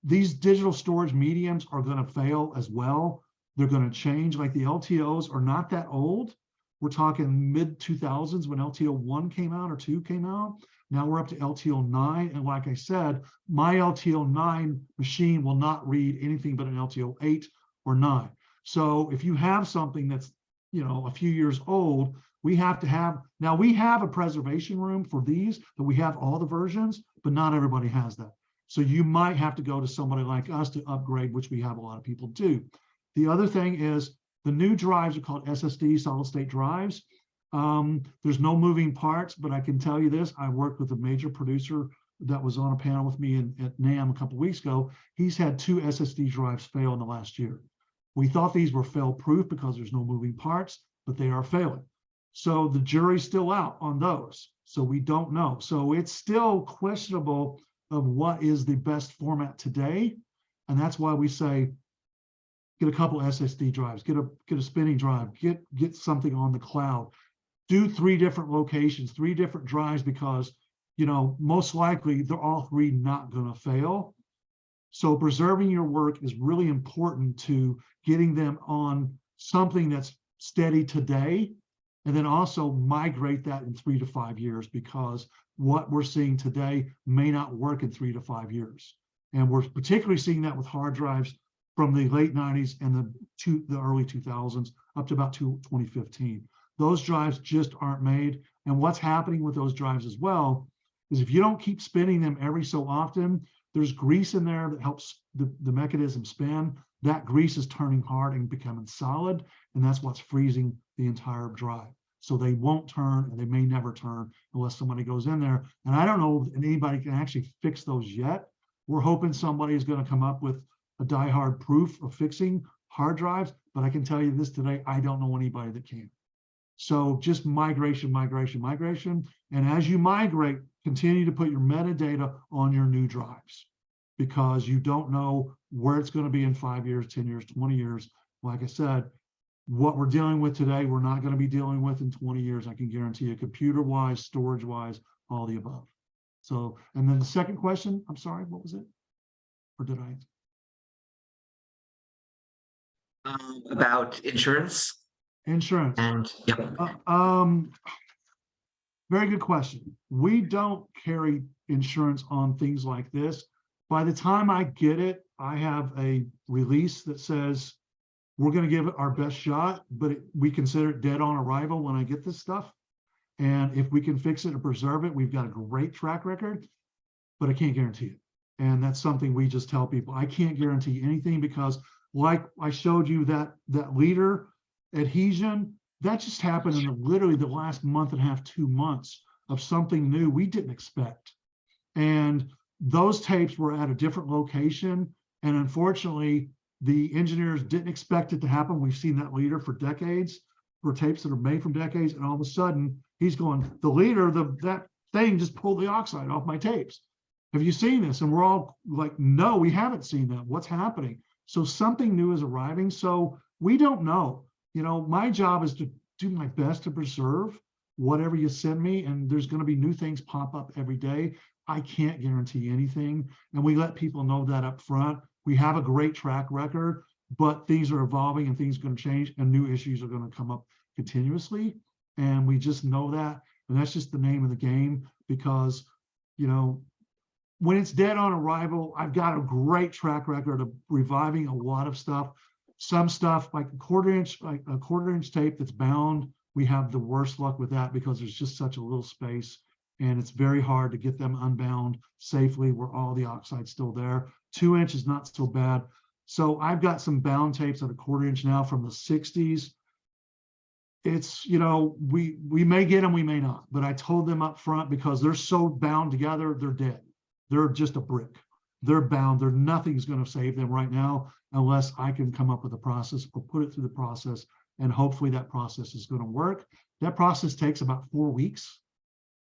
Speaker 3: these digital storage mediums are going to fail as well. They're going to change. Like the LTOs are not that old. We're talking mid 2000s when LTO 1 came out or 2 came out. Now we're up to LTO 9. And like I said, my LTO 9 machine will not read anything but an LTO 8 or 9. So if you have something that's, you know, a few years old, we have to have, now we have a preservation room for these, that we have all the versions, but not everybody has that. So you might have to go to somebody like us to upgrade, which we have a lot of people do. The other thing is the new drives are called SSD, solid state drives. There's no moving parts, but I can tell you this, I worked with a major producer that was on a panel with me at NAMM a couple of weeks ago. He's had 2 SSD drives fail in the last year. We thought these were fail proof because there's no moving parts, but they are failing. So the jury's still out on those. So we don't know. So it's still questionable of what is the best format today. And that's why we say, get a couple SSD drives, get a spinning drive, get something on the cloud, do 3 different locations, 3 different drives, because, you know, most likely they're all 3 not going to fail. So preserving your work is really important to getting them on something that's steady today, and then also migrate that in 3 to 5 years, because what we're seeing today may not work in 3 to 5 years. And we're particularly seeing that with hard drives from the late 90s and the early 2000s up to about 2015. Those drives just aren't made. And what's happening with those drives as well is if you don't keep spinning them every so often, there's grease in there that helps the mechanism spin. That grease is turning hard and becoming solid, and that's what's freezing the entire drive. So they won't turn, and they may never turn unless somebody goes in there. And I don't know if anybody can actually fix those yet. We're hoping somebody is going to come up with a die-hard proof of fixing hard drives, but I can tell you this today, I don't know anybody that can. So just migration. And as you migrate, continue to put your metadata on your new drives, because you don't know where it's going to be in 5 years, 10 years, 20 years. Like I said, what we're dealing with today, we're not going to be dealing with in 20 years. I can guarantee you, computer-wise, storage-wise, all the above. So, and then the second question, I'm sorry, what was it? Or did I?
Speaker 1: About insurance
Speaker 3: Insurance.
Speaker 1: and, yep.
Speaker 3: Very good question. We don't carry insurance on things like this. By the time I get it, I have a release that says we're going to give it our best shot, but we consider it dead on arrival when I get this stuff. And if we can fix it or preserve it, we've got a great track record, but I can't guarantee it. And that's something we just tell people. I can't guarantee anything, because like I showed you that leader adhesion, that just happened in literally the last month and a half, 2 months of something new we didn't expect. And those tapes were at a different location. And unfortunately, the engineers didn't expect it to happen. We've seen that leader for decades, for tapes that are made from decades. And all of a sudden he's going, the leader, that thing just pulled the oxide off my tapes. Have you seen this? And we're all like, no, we haven't seen that. What's happening? So something new is arriving. So we don't know. You know, my job is to do my best to preserve whatever you send me. And there's going to be new things pop up every day. I can't guarantee anything. And we let people know that up front. We have a great track record, but things are evolving and things are going to change, and new issues are going to come up continuously. And we just know that. And that's just the name of the game, because, you know, when it's dead on arrival, I've got a great track record of reviving a lot of stuff. Some stuff like a quarter inch tape that's bound, we have the worst luck with that, because there's just such a little space, and it's very hard to get them unbound safely where all the oxide's still there. 2 inch is not so bad. So I've got some bound tapes at a quarter inch now from the 60s. It's, you know, we may get them, we may not, but I told them up front, because they're so bound together, they're dead. they're just a brick. They're bound. Nothing's going to save them right now unless I can come up with a process or put it through the process. And hopefully that process is going to work. That process takes about 4 weeks.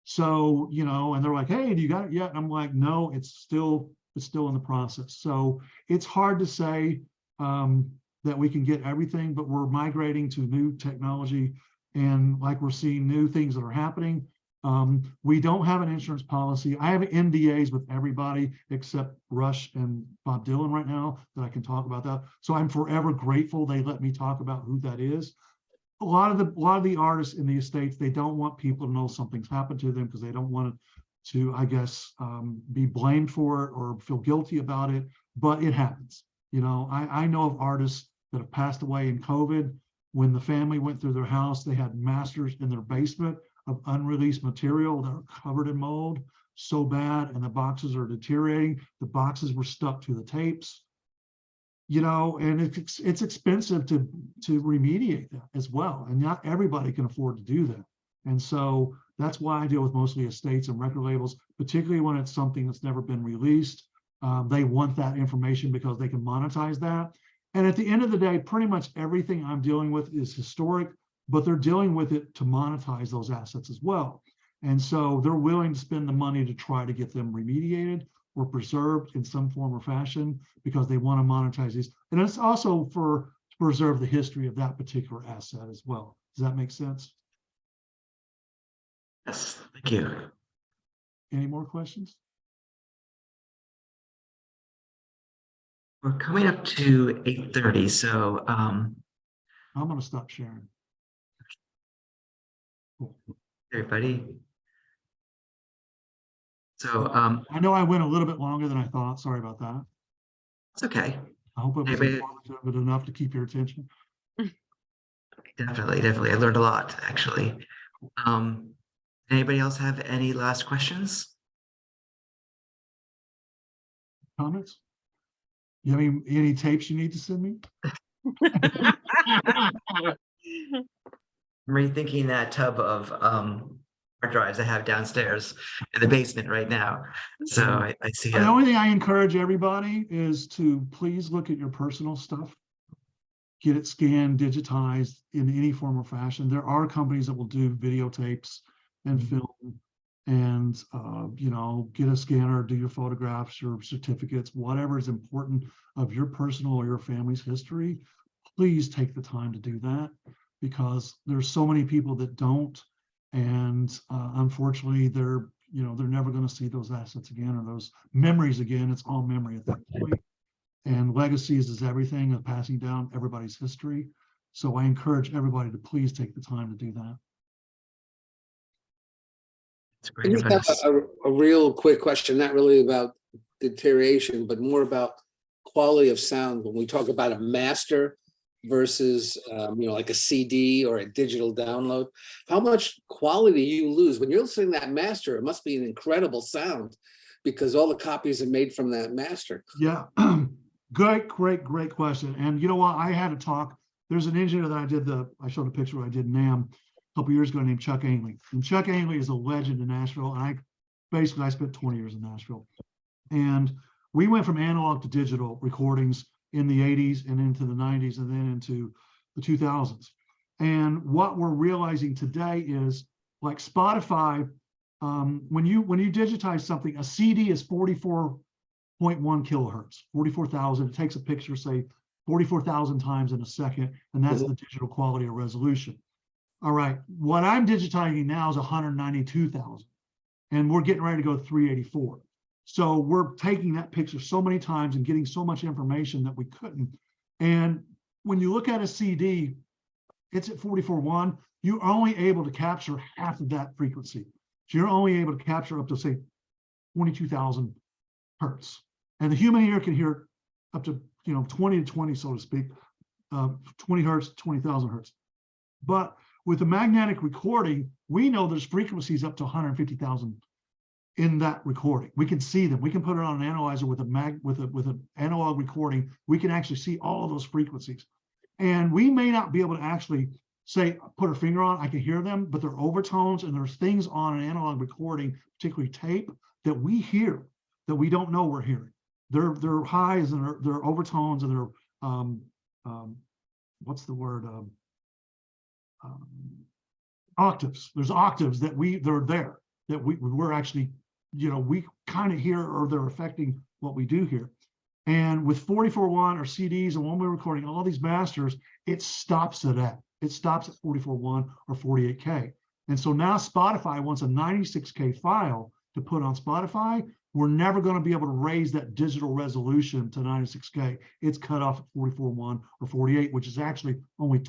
Speaker 3: So, you know, and they're like, hey, do you got it yet? And I'm like, no, it's still in the process. So it's hard to say that we can get everything, but we're migrating to new technology. And like we're seeing new things that are happening. We don't have an insurance policy. I have NDAs with everybody except Rush and Bob Dylan right now that I can talk about that. So I'm forever grateful they let me talk about who that is. A lot of the artists in the estates, they don't want people to know something's happened to them because they don't want to, I guess, be blamed for it or feel guilty about it. But it happens. You know, I know of artists that have passed away in COVID. When the family went through their house, they had masters in their basement of unreleased material that are covered in mold so bad, and the boxes are deteriorating. The boxes were stuck to the tapes. You know, and it's expensive to remediate that as well. And not everybody can afford to do that. And so that's why I deal with mostly estates and record labels, particularly when it's something that's never been released. They want that information because they can monetize that. And at the end of the day, pretty much everything I'm dealing with is historic, but they're dealing with it to monetize those assets as well. And so they're willing to spend the money to try to get them remediated or preserved in some form or fashion because they want to monetize these. And it's also to preserve the history of that particular asset as well. Does that make sense?
Speaker 1: Yes, thank you.
Speaker 3: Any more questions?
Speaker 1: We're coming up to 8:30, so
Speaker 3: I'm going to stop sharing.
Speaker 1: everybody. So
Speaker 3: I know I went a little bit longer than I thought. Sorry about that.
Speaker 1: it's okay.
Speaker 3: I hope it was
Speaker 1: Anybody-
Speaker 3: informative but enough to keep your attention.
Speaker 1: Definitely. I learned a lot, actually. Anybody else have any last questions?
Speaker 3: Comments? You have any tapes you need to send me?
Speaker 1: I'm rethinking that tub of hard drives I have downstairs in the basement right now. So I see
Speaker 3: The only thing I encourage everybody is to please look at your personal stuff. Get it scanned, digitized in any form or fashion. There are companies that will do videotapes and film and, you know, get a scanner, do your photographs, your certificates, whatever is important of your personal or your family's history. Please take the time to do that because there's so many people that don't. And unfortunately, they're never going to see those assets again or those memories again. It's all memory at that point. And legacies is everything of passing down everybody's history. So I encourage everybody to please take the time to do that.
Speaker 1: it's
Speaker 5: I
Speaker 1: great
Speaker 5: just have
Speaker 1: advice.
Speaker 5: a real quick question, not really about deterioration, but more about quality of sound. When we talk about a master versus, like a CD or a digital download, how much quality you lose when you're listening to that master? It must be an incredible sound because all the copies are made from that master.
Speaker 3: Yeah, great question. And you know what? I had a talk. There's an engineer that I showed a picture where I did NAMM a couple years ago named Chuck Ainley. And Chuck Ainley is a legend in Nashville. And I spent 20 years in Nashville. And we went from analog to digital recordings in the 80s and into the 90s and then into the 2000s. And what we're realizing today is like Spotify, when you digitize something, a CD is 44.1 kilohertz, 44,000. It takes a picture, say 44,000 times in a second, and that's the digital quality or resolution. All right, what I'm digitizing now is 192,000, and we're getting ready to go to 384. So we're taking that picture so many times and getting so much information that we couldn't. And when you look at a CD, it's at 44.1. You're only able to capture half of that frequency. So you're only able to capture up to say 22,000 hertz. And the human ear can hear up to 20 to 20, so to speak, 20 hertz, 20,000 hertz. But with the magnetic recording, we know there's frequencies up to 150,000 in that recording. We can see them. We can put it on an analyzer with an analog recording. We can actually see all of those frequencies. And we may not be able to actually say, put a finger on, I can hear them, but they're overtones and there's things on an analog recording, particularly tape, that we hear that we don't know we're hearing. Their highs and their overtones and their what's the word? Octaves. There's octaves that they're there, that we're actually, we kind of hear, or they're affecting what we do here. And with 44.1 or CDs, and when we're recording all these masters, it stops at that. It stops at 44.1 or 48K. And so now Spotify wants a 96K file to put on Spotify. We're never going to be able to raise that digital resolution to 96K. It's cut off at 44.1 or 48, which is actually only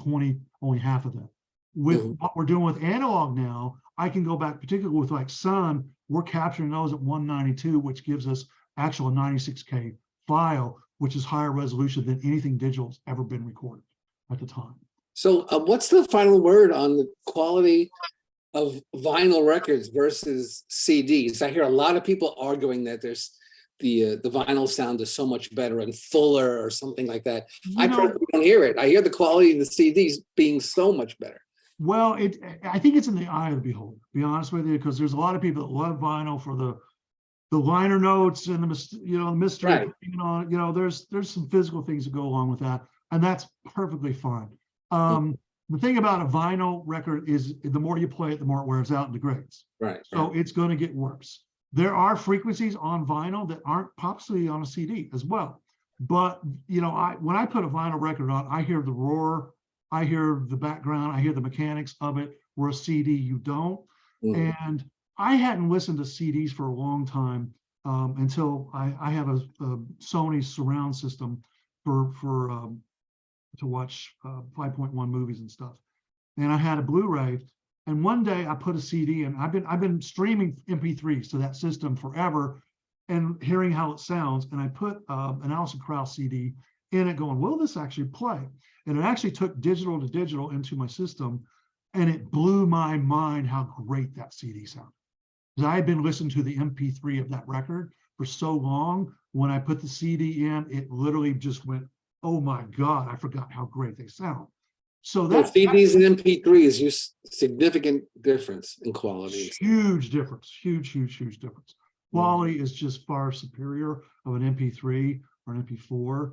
Speaker 3: half of that. With what we're doing with analog now, I can go back, particularly with like Sun, we're capturing those at 192, which gives us actual 96K file, which is higher resolution than anything digital's ever been recorded at the time.
Speaker 5: So what's the final word on the quality of vinyl records versus CDs? I hear a lot of people arguing that there's the vinyl sound is so much better and fuller or something like that. I personally don't hear it. I hear the quality of the CDs being so much better.
Speaker 3: Well, I think it's in the eye of the beholder, to be honest with you, because there's a lot of people that love vinyl for the liner notes and the mystery.
Speaker 5: Right.
Speaker 3: There's some physical things that go along with that, and that's perfectly fine. The thing about a vinyl record is the more you play it, the more it wears out and degrades.
Speaker 5: Right.
Speaker 3: So it's going to get worse. There are frequencies on vinyl that aren't possibly on a CD as well. But when I put a vinyl record on, I hear the roar, I hear the background, I hear the mechanics of it, where a CD you don't. And I hadn't listened to CDs for a long time until I have a Sony surround system to watch 5.1 movies and stuff. And I had a Blu-ray, and one day I put a CD in. I've been streaming MP3s to that system forever and hearing how it sounds. And I put an Alison Krauss CD in it going, will this actually play? And it actually took digital to digital into my system, and it blew my mind how great that CD sounded. Because I had been listening to the MP3 of that record for so long. When I put the CD in, it literally just went, oh my God, I forgot how great they sound. So that
Speaker 5: CDs and MP3 is just significant difference in quality.
Speaker 3: Huge difference, huge difference. Quality is just far superior of an MP3 or an MP4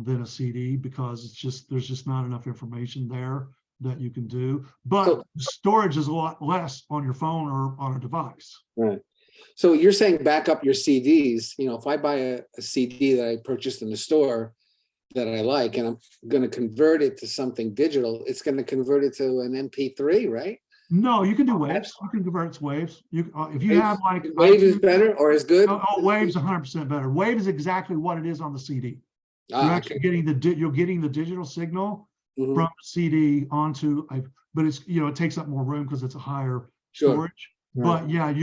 Speaker 3: than a CD, because there's just not enough information there that you can do. But storage is a lot less on your phone or on a device.
Speaker 5: Right. So you're saying back up your CDs. If I buy a CD that I purchased in the store that I like, and I'm going to convert it to something digital, it's going to convert it to an MP3, right?
Speaker 3: No, you can do waves. You can convert it to waves. If you have like
Speaker 5: Waves is better or is good?
Speaker 3: Oh, waves 100% better. Wave is exactly what it is on the CD. You're actually getting the digital signal from the CD onto, but it's it takes up more room because it's a higher storage. Right. But yeah,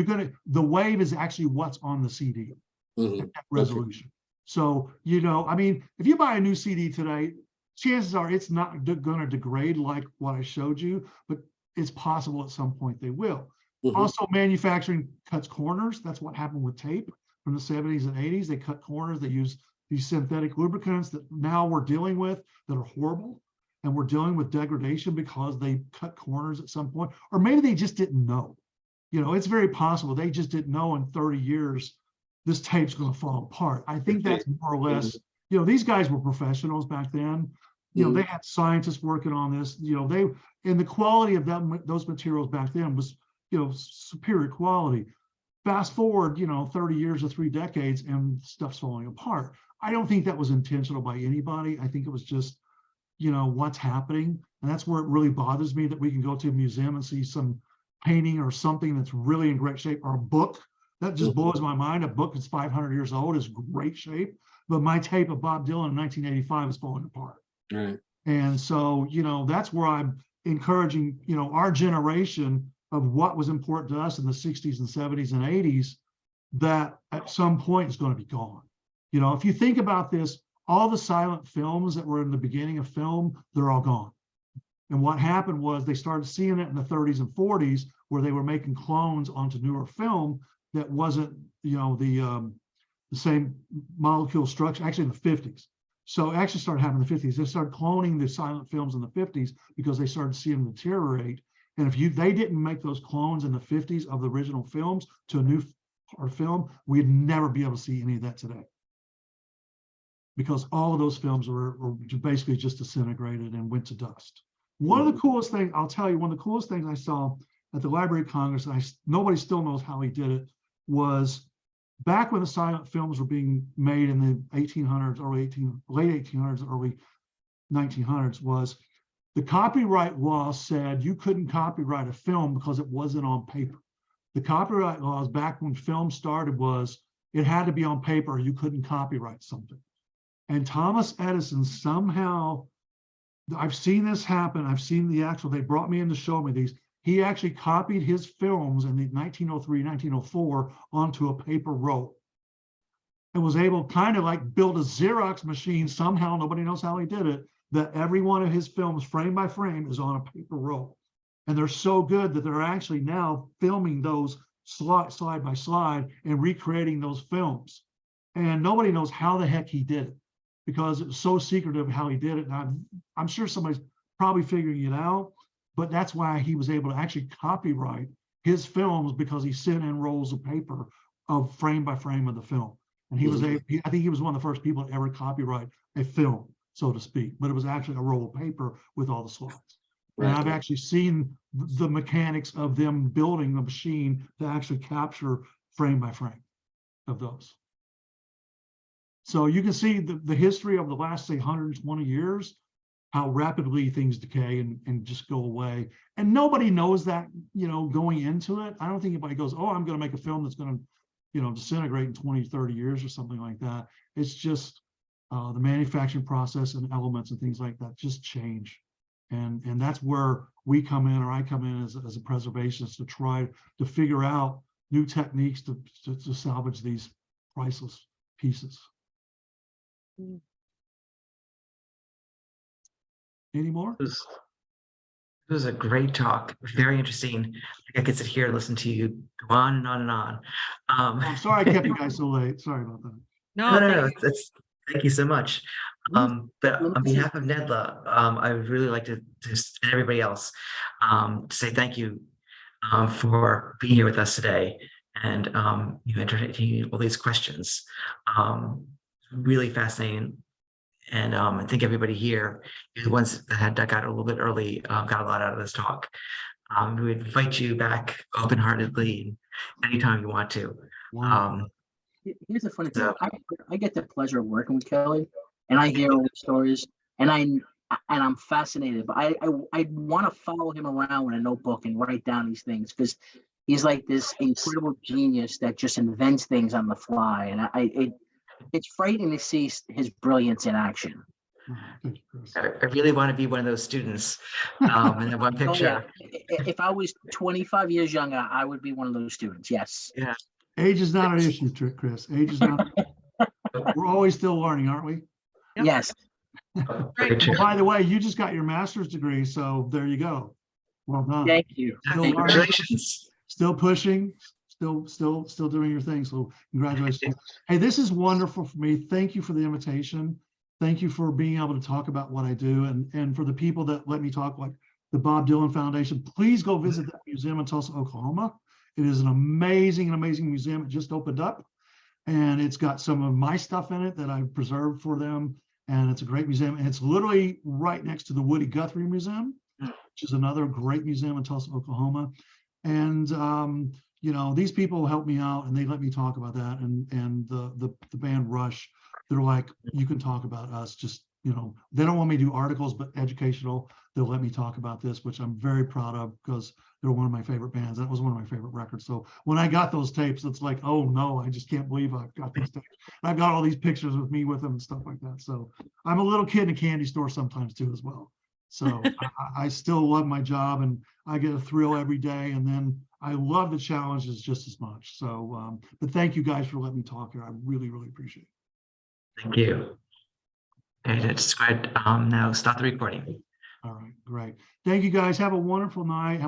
Speaker 3: the wave is actually what's on the CD at that resolution. So if you buy a new CD today, chances are it's not going to degrade like what I showed you, but it's possible at some point they will. Also, manufacturing cuts corners. That's what happened with tape from the 70s and 80s. They cut corners. They use these synthetic lubricants that now we're dealing with that are horrible. And we're dealing with degradation because they cut corners at some point. Or maybe they just didn't know. It's very possible they just didn't know in 30 years this tape's going to fall apart. I think that's more or less, these guys were professionals back then. They had scientists working on this. And the quality of those materials back then was, superior quality. Fast forward, 30 years or 3 decades, and stuff's falling apart. I don't think that was intentional by anybody. I think it was just, what's happening. And that's where it really bothers me that we can go to a museum and see some painting or something that's really in great shape, or a book. That just blows my mind. A book that's 500 years old is great shape, but my tape of Bob Dylan in 1985 is falling apart.
Speaker 5: Right.
Speaker 3: And so, that's where I'm encouraging, our generation of what was important to us in the 60s and 70s and 80s, that at some point is going to be gone. If you think about this, all the silent films that were in the beginning of film, they're all gone. And what happened was they started seeing it in the 30s and 40s, where they were making clones onto newer film that wasn't, the same molecule structure, actually in the 50s. So it actually started happening in the 50s. They started cloning the silent films in the 50s because they started seeing them deteriorate. And if they didn't make those clones in the 50s of the original films to a new hard film, we'd never be able to see any of that today. Because all of those films were basically just disintegrated and went to dust. One of the coolest things, I'll tell you, one of the coolest things I saw at the Library of Congress, and nobody still knows how he did it, was back when the silent films were being made in the 1800s, late 1800s, early 1900s, was the copyright law said you couldn't copyright a film because it wasn't on paper. The copyright laws back when film started was it had to be on paper or you couldn't copyright something. And Thomas Edison somehow, I've seen this happen. I've seen the actual, they brought me in to show me these. He actually copied his films in the 1903, 1904 onto a paper roll and was able kind of like build a Xerox machine somehow, nobody knows how he did it, that every one of his films frame by frame is on a paper roll. And they're so good that they're actually now filming those slide by slide and recreating those films. And nobody knows how the heck he did it because it was so secretive how he did it. And I'm sure somebody's probably figuring it out, but that's why he was able to actually copyright his films because he sent in rolls of paper of frame by frame of the film. And he was able, I think he was one of the first people to ever copyright a film, so to speak, but it was actually a roll of paper with all the slides. And I've actually seen the mechanics of them building the machine to actually capture frame by frame of those. So you can see the history of the last, say, 120 years, how rapidly things decay and just go away. And nobody knows that, you know, going into it. I don't think anybody goes, oh, I'm going to make a film that's going to, you know, disintegrate in 20, 30 years or something like that. It's just the manufacturing process and elements and things like that just change. And that's where we come in, or I come in as a preservationist to try to figure out new techniques to salvage these priceless pieces. Any more?
Speaker 1: It was a great talk, very interesting. I could sit here and listen to you go on and on and on.
Speaker 3: I'm sorry I kept you guys so late. Sorry about that.
Speaker 1: No, thank you so much. But on behalf of NEDLA, I would really like to and everybody else to say thank you for being here with us today and you entertaining all these questions. Really fascinating. And I think everybody here, the ones that got a little bit early, got a lot out of this talk. We invite you back open-heartedly anytime you want to.
Speaker 3: Wow.
Speaker 6: Here's the funny thing.
Speaker 1: So-
Speaker 6: I get the pleasure of working with Kelly, and I hear all the stories, and I'm fascinated. But I want to follow him around with a notebook and write down these things because he's like this incredible genius that just invents things on the fly, and it's frightening to see his brilliance in action.
Speaker 3: Thank you, Chris.
Speaker 1: I really want to be one of those students in that one
Speaker 6: Oh, yeah.
Speaker 1: picture.
Speaker 6: If I was 25 years younger, I would be one of those students. Yes.
Speaker 3: Age is not an issue, Chris. Age is not. We're always still learning, aren't we?
Speaker 2: Yep.
Speaker 6: Yes.
Speaker 1: Very true.
Speaker 3: Well, by the way, you just got your master's degree, so there you go. Well done.
Speaker 6: Thank you.
Speaker 3: Still learning,
Speaker 1: Congratulations.
Speaker 3: still pushing, still doing your thing. So congratulations. Hey, this is wonderful for me. Thank you for the invitation. Thank you for being able to talk about what I do, and for the people that let me talk, like the Bob Dylan Foundation. Please go visit that museum in Tulsa, Oklahoma. It is an amazing museum. It just opened up, and it's got some of my stuff in it that I've preserved for them. And it's a great museum. And it's literally right next to the Woody Guthrie Museum, which is another great museum in Tulsa, Oklahoma. And you know, these people help me out, and they let me talk about that. And the band Rush, they're like, you can talk about us. Just, you know, they don't want me to do articles, but educational. They'll let me talk about this, which I'm very proud of because they're one of my favorite bands. That was one of my favorite records. So when I got those tapes, it's like, oh no, I just can't believe I've got these tapes. I've got all these pictures with me with them and stuff like that. So I'm a little kid in a candy store sometimes too as well. So I still love my job, and I get a thrill every day. And then I love the challenges just as much. So, but thank you guys for letting me talk here. I really, really appreciate it.
Speaker 1: Thank you. And it's great. Now stop the recording.
Speaker 3: All right, great. Thank you guys. Have a wonderful night.